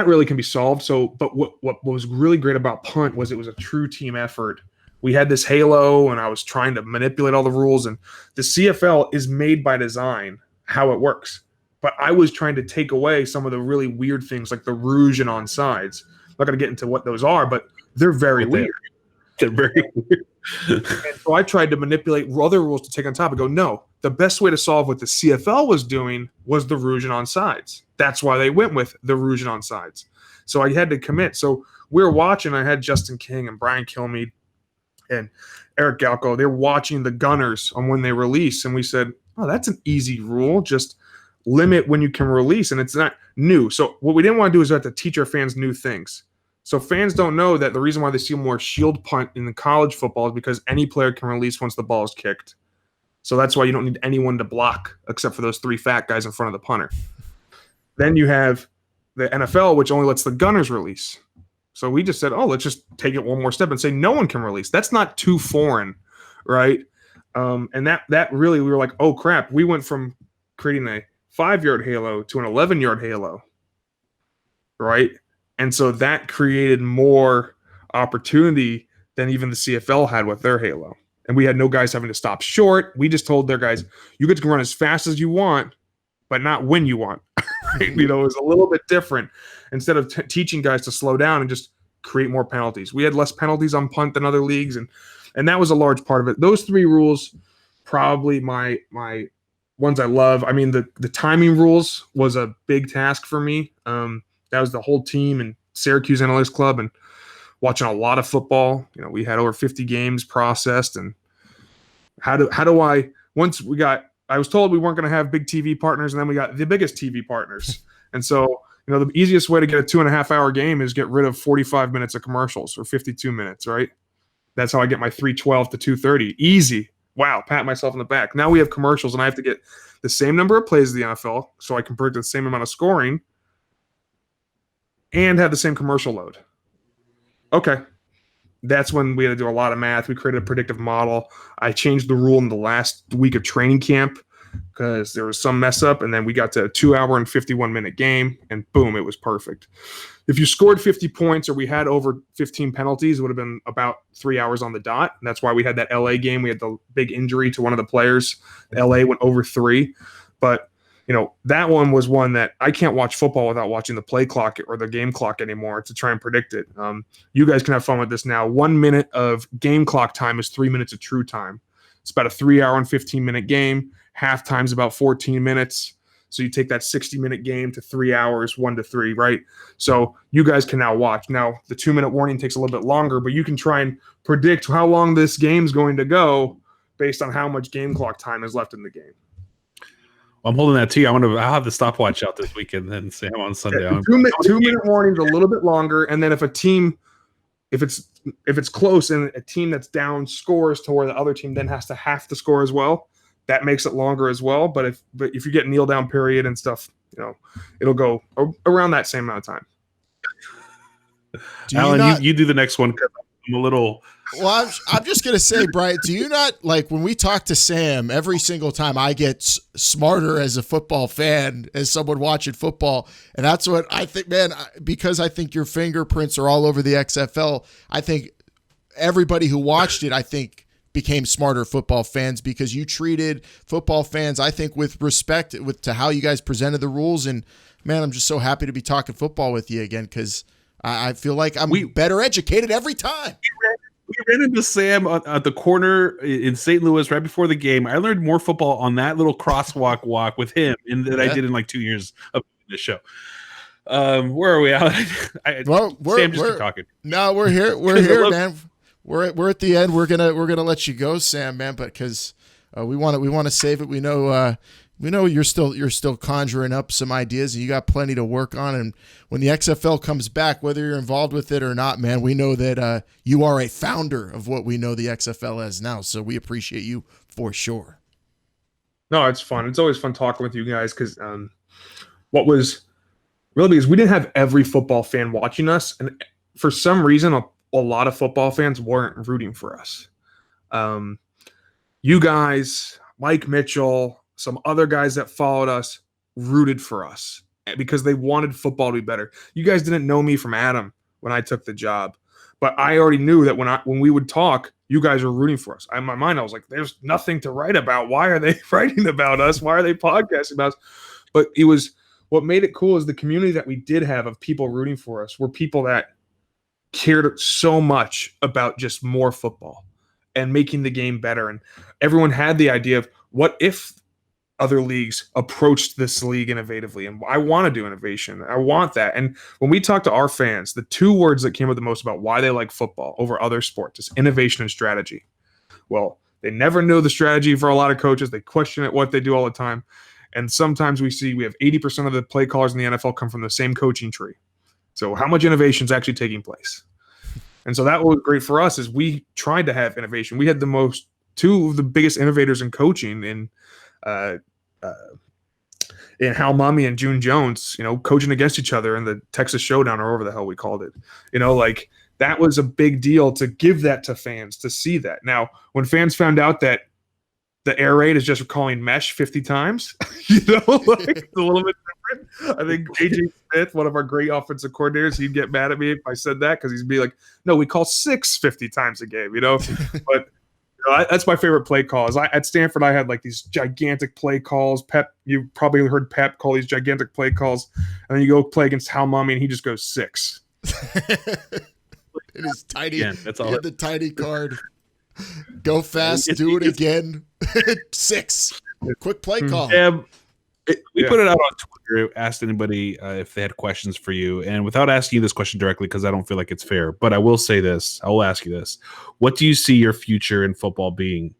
really can be solved. So, but what was really great about punt was it was a true team effort. We had this halo, and I was trying to manipulate all the rules. And the CFL is made by design how it works. But I was trying to take away some of the really weird things like the rouge and onsides. I'm not going to get into what those are, but they're very weird. They're very weird. And so I tried to manipulate other rules to take on top and go, no, the best way to solve what the CFL was doing was the rouge and onsides. That's why they went with the rouge and onsides. So I had to commit. So we were watching. I had Justin King and Brian Kilmeade and Eric Galco. They're watching the Gunners on when they release. And we said, oh, that's an easy rule. Just limit when you can release. And it's not new. So what we didn't want to do is have to teach our fans new things. So fans don't know that the reason why they see more shield punt in the college football is because any player can release once the ball is kicked. So that's why you don't need anyone to block except for those 3 fat guys in front of the punter. Then you have the NFL, which only lets the Gunners release. So we just said, oh, let's just take it one more step and say no one can release. That's not too foreign, right? And that really, we were like, oh, crap. We went from creating a 5-yard halo to an 11-yard halo, right? And so that created more opportunity than even the CFL had with their halo. And we had no guys having to stop short. We just told their guys, you get to run as fast as you want, but not when you want. Right? It was a little bit different. Instead of teaching guys to slow down and just create more penalties. We had less penalties on punt than other leagues, and that was a large part of it. Those 3 rules, probably my ones I love. I mean, the timing rules was a big task for me. That was the whole team and Syracuse Analytics Club and watching a lot of football. We had over 50 games processed, and how do I once we got. I was told we weren't going to have big TV partners, and then we got the biggest TV partners. And so, the easiest way to get a 2.5-hour game is get rid of 45 minutes of commercials or 52 minutes, right? That's how I get my 3:12 to 2:30. Easy. Wow, pat myself on the back. Now we have commercials, and I have to get the same number of plays as the NFL so I can predict the same amount of scoring and have the same commercial load. Okay. That's when we had to do a lot of math. We created a predictive model. I changed the rule in the last week of training camp because there was some mess up, and then we got to a 2-hour and 51-minute game, and boom, it was perfect. If you scored 50 points or we had over 15 penalties, it would have been about 3 hours on the dot. And that's why we had that LA game. We had the big injury to one of the players. LA went over 3. But that one was one that I can't watch football without watching the play clock or the game clock anymore to try and predict it. You guys can have fun with this now. 1 minute of game clock time is 3 minutes of true time. It's about a 3-hour and 15-minute game. Half time's about 14 minutes. So you take that 60-minute game to 3 hours, 1 to 3, right? So you guys can now watch. Now, the 2-minute warning takes a little bit longer, but you can try and predict how long this game's going to go based on how much game clock time is left in the game. I'm holding that to you. I'll have the stopwatch out this weekend then Sam on Sunday. Yeah, 2-minute warning's a little bit longer, and then if a team, if it's close and a team that's down scores to where the other team then has to have to score as well, that makes it longer as well. But if you get kneel down period and stuff, it'll go around that same amount of time. Alan, you do the next one. I'm a little. Well, I'm just going to say, Brian, do you not, like, when we talk to Sam, every single time I get smarter as a football fan, as someone watching football, and that's what I think, man, because I think your fingerprints are all over the XFL, I think everybody who watched it, I think, became smarter football fans because you treated football fans, I think, with respect to how you guys presented the rules, and, man, I'm just so happy to be talking football with you again because I feel like I'm better educated every time. We ran into Sam at the corner in St. Louis right before the game. I learned more football on that little crosswalk walk with him than I did in like 2 years of this show. Where are we at? Sam, just keep talking. No, we're here. We're here, man. We're at the end. We're gonna let you go, Sam, man. But because we want to save it. We know you're still conjuring up some ideas, and you got plenty to work on. And when the XFL comes back, whether you're involved with it or not, man, we know that you are a founder of what we know the XFL as now. So we appreciate you for sure. No, it's fun. It's always fun talking with you guys because what was really because we didn't have every football fan watching us, and for some reason, a lot of football fans weren't rooting for us. You guys, Mike Mitchell, some other guys that followed us rooted for us because they wanted football to be better. You guys didn't know me from Adam when I took the job, but I already knew that when we would talk, you guys were rooting for us. In my mind, I was like, there's nothing to write about. Why are they writing about us? Why are they podcasting about us? But it was what made it cool is the community that we did have of people rooting for us were people that cared so much about just more football and making the game better. And everyone had the idea of what if other leagues approached this league innovatively, and I want to do innovation. I want that. And when we talk to our fans, the 2 words that came up the most about why they like football over other sports is innovation and strategy. Well, they never know the strategy for a lot of coaches. They question it, what they do all the time. And sometimes we have 80% of the play callers in the NFL come from the same coaching tree. So how much innovation is actually taking place? And so that was great for us is we tried to have innovation. We had 2 of the biggest innovators in coaching in Hal Mummy and June Jones, coaching against each other in the Texas Showdown or whatever the hell we called it. That was a big deal to give that to fans to see that. Now, when fans found out that the air raid is just calling mesh 50 times, it's a little bit different. I think AJ Smith, one of our great offensive coordinators, he'd get mad at me if I said that because he'd be like, no, we call 50 times a game, But that's my favorite play calls. At Stanford, I had like these gigantic play calls. Pep, you probably heard Pep call these gigantic play calls, and then you go play against Hal Mummy, and he just goes 6. It is tiny. Yeah, that's all. The tiny card. Go fast. Do it again. 6. Quick play call. Yeah. We put it out on Twitter, asked anybody if they had questions for you. And without asking you this question directly, because I don't feel like it's fair, but I will say this. I will ask you this. What do you see your future in football being?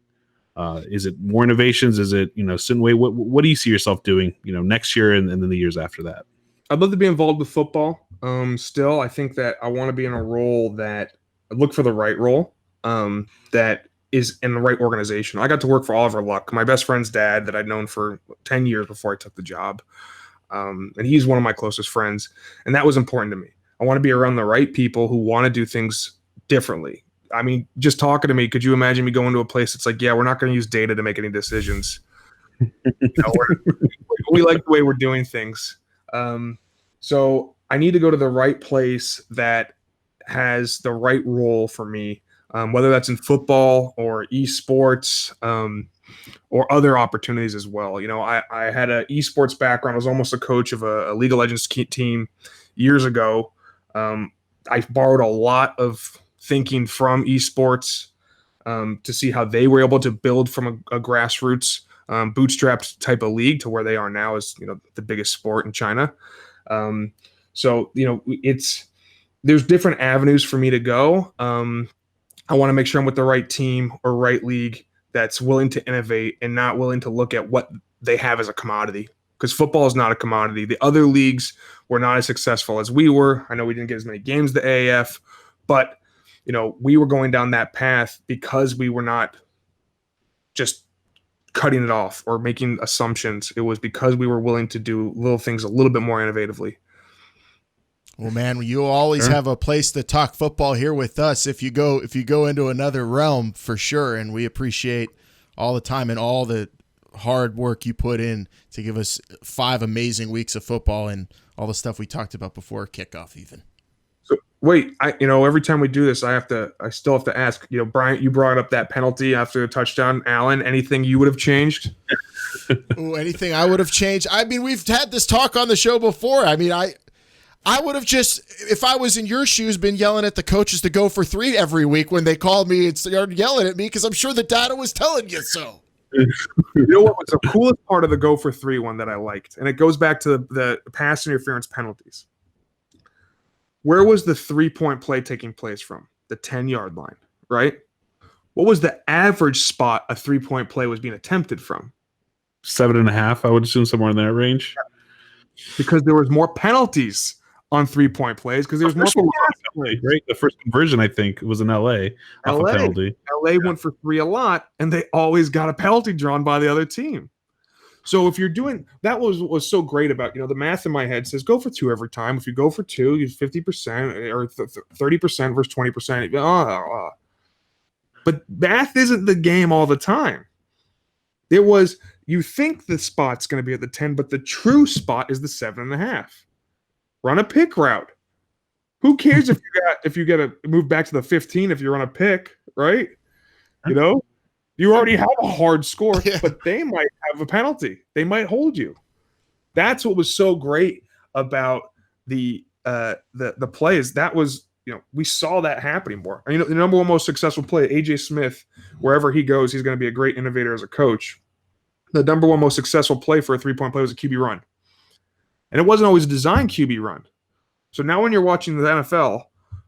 Is it more innovations? Is it, what do you see yourself doing, next year and then the years after that? I'd love to be involved with football. Still, I think that I want to be in a role that I look for the right role that is in the right organization. I got to work for Oliver Luck, my best friend's dad that I'd known for 10 years before I took the job. And he's one of my closest friends. And that was important to me. I want to be around the right people who want to do things differently. I mean, just talking to me, could you imagine me going to a place that's like, yeah, we're not going to use data to make any decisions. We like the way we're doing things. So I need to go to the right place that has the right role for me, whether that's in football or esports, or other opportunities as well. I had an esports background. I was almost a coach of a League of Legends team years ago. I borrowed a lot of thinking from esports to see how they were able to build from a grassroots bootstrapped type of league to where they are now as the biggest sport in China. So there's different avenues for me to go. I want to make sure I'm with the right team or right league that's willing to innovate and not willing to look at what they have as a commodity, because football is not a commodity. The other leagues were not as successful as we were. I know we didn't get as many games to AAF, but we were going down that path because we were not just cutting it off or making assumptions. It was because we were willing to do little things a little bit more innovatively. Well, man, you always have a place to talk football here with us if you go into another realm, for sure, and we appreciate all the time and all the hard work you put in to give us 5 amazing weeks of football and all the stuff we talked about before kickoff even. So wait, every time we do this, I still have to ask, Bryant, you brought up that penalty after the touchdown. Alan, anything you would have changed? Ooh, anything I would have changed? I mean, we've had this talk on the show before. I mean, I would have just, if I was in your shoes, been yelling at the coaches to go for 3 every week when they called me and started yelling at me, because I'm sure the data was telling you so. You know what was the coolest part of the go for 3 one that I liked? And it goes back to the pass interference penalties. Where was the 3-point play taking place from? The 10-yard line, right? What was the average spot a 3-point play was being attempted from? 7.5, I would assume, somewhere in that range. Because there was more penalties on 3-point plays, because there was more LA, right? The first conversion, I think, was in LA off a penalty. LA went for 3 a lot, and they always got a penalty drawn by the other team. So if you're doing that, was so great about, the math in my head says go for 2 every time. If you go for 2, you 50% or 30% versus 20%. But math isn't the game all the time. It was, you think the spot's going to be at the 10, but the true spot is the 7.5. Run a pick route. Who cares if you get to move back to the 15 if you're on a pick, right? You already have a hard score, but they might have a penalty. They might hold you. That's what was so great about the plays. That was, we saw that happening more. The number one most successful play, AJ Smith, wherever he goes, he's going to be a great innovator as a coach. The number one most successful play for a 3-point play was a QB run. And it wasn't always a design QB run. So now when you're watching the NFL,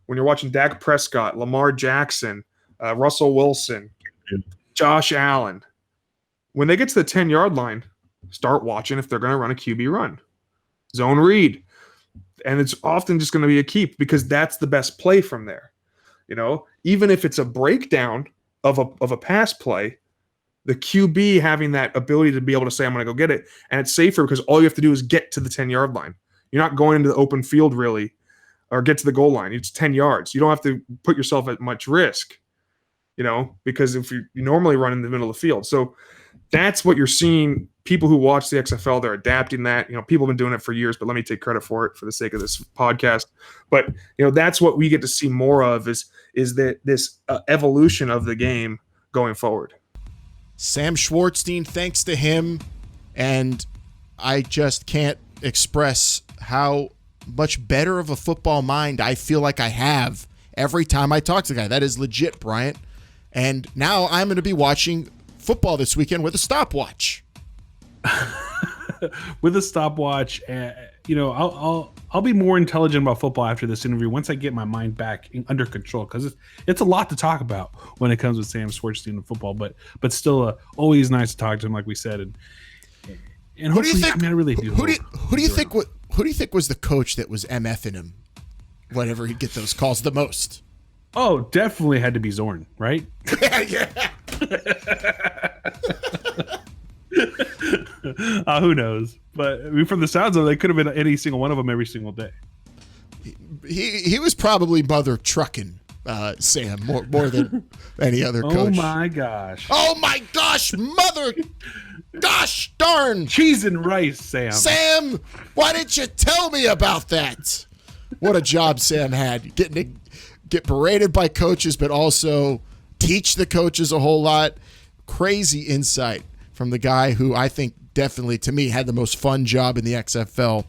when you're watching Dak Prescott, Lamar Jackson, Russell Wilson, Josh Allen, when they get to the 10-yard line, start watching if they're going to run a QB run. Zone read. And it's often just going to be a keep, because that's the best play from there. Even if it's a breakdown of a pass play, the QB having that ability to be able to say, I'm going to go get it. And it's safer because all you have to do is get to the 10-yard line. You're not going into the open field really, or get to the goal line. It's 10 yards. You don't have to put yourself at much risk, because if you normally run in the middle of the field. So that's what you're seeing. People who watch the XFL, they're adapting that. People have been doing it for years, but let me take credit for it for the sake of this podcast. But, that's what we get to see more of is that this evolution of the game going forward. Sam Schwartzstein, thanks to him, and I just can't express how much better of a football mind I feel like I have every time I talk to the guy. That is legit, Bryant. And now I'm going to be watching football this weekend with a stopwatch. With a stopwatch, I'll be more intelligent about football after this interview once I get my mind back under control, because it's a lot to talk about when it comes with Sam Schwartzstein and football, but still always nice to talk to him, like we said, and who do you think? I really do. Who do you think was the coach that was MFing him whenever he'd get those calls the most? Oh, definitely had to be Zorn, right? Yeah. Who knows? But from the sounds of it, they could have been any single one of them every single day. he was probably mother trucking Sam more than any other coach. Oh my gosh. Oh my gosh, mother gosh darn. Cheese and rice, Sam. Sam, why didn't you tell me about that? What a job Sam had. Getting to get berated by coaches, but also teach the coaches a whole lot. Crazy insight from the guy who I think definitely, to me, had the most fun job in the XFL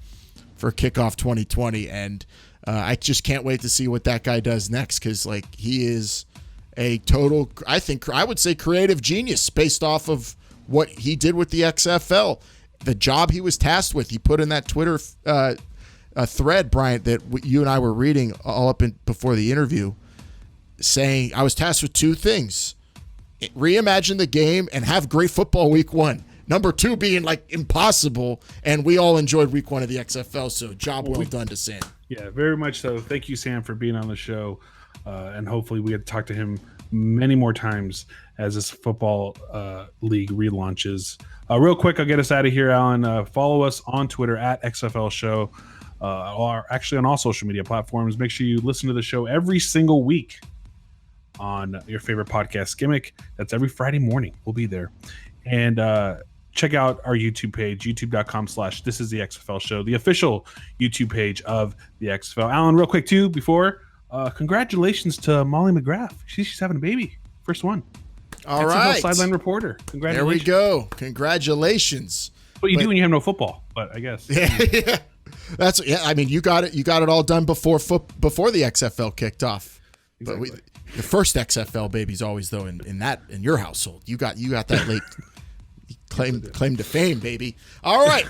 for Kickoff 2020. And I just can't wait to see what that guy does next, because like he is a total, I would say, creative genius based off of what he did with the XFL. The job he was tasked with, he put in that Twitter thread, Bryant, that you and I were reading all up before the interview, saying I was tasked with two things: reimagine the game and have great football week 1. Number 2 being like impossible, and we all enjoyed week 1 of the XFL, so job well done to Sam. Yeah, very much so. Thank you, Sam, for being on the show, and hopefully we get to talk to him many more times as this football league relaunches. Real quick, I'll get us out of here, Alan. Follow us on Twitter at XFL Show, or actually on all social media platforms. Make sure you listen to the show every single week on your favorite podcast gimmick. That's every Friday morning. We'll be there. And check out our YouTube page, youtube.com/This Is the XFL Show, the official YouTube page of the XFL. Alan, real quick too, before, congratulations to Molly McGrath. She's having a baby. First one. All XFL right. Sideline reporter. Congratulations. There we go. Congratulations. What you do when you have no football, but I guess. Yeah. I mean, you got it all done before the XFL kicked off. Exactly. But the first XFL baby's always though in your household. You got that late claim to fame, baby. All right.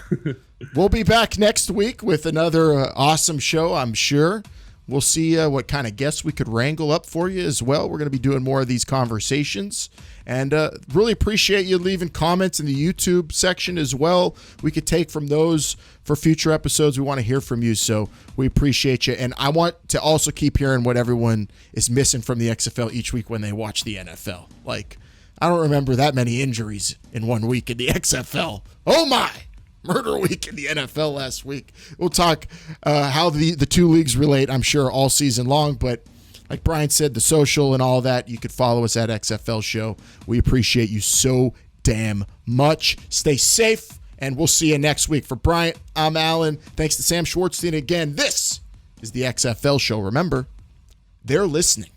We'll be back next week with another awesome show, I'm sure. We'll see what kind of guests we could wrangle up for you as well. We're going to be doing more of these conversations. And really appreciate you leaving comments in the YouTube section as well. We could take from those for future episodes. We want to hear from you, so we appreciate you. And I want to also keep hearing what everyone is missing from the XFL each week when they watch the NFL. Like, I don't remember that many injuries in 1 week in the XFL. Oh, my! Murder week in the NFL last week. We'll talk how the two leagues relate, I'm sure, all season long. But like Brian said, the social and all that, you could follow us at XFL Show. We appreciate you so damn much. Stay safe, and we'll see you next week. For Bryant, I'm Alan. Thanks to Sam Schwartzstein again. This is the XFL Show. Remember, they're listening.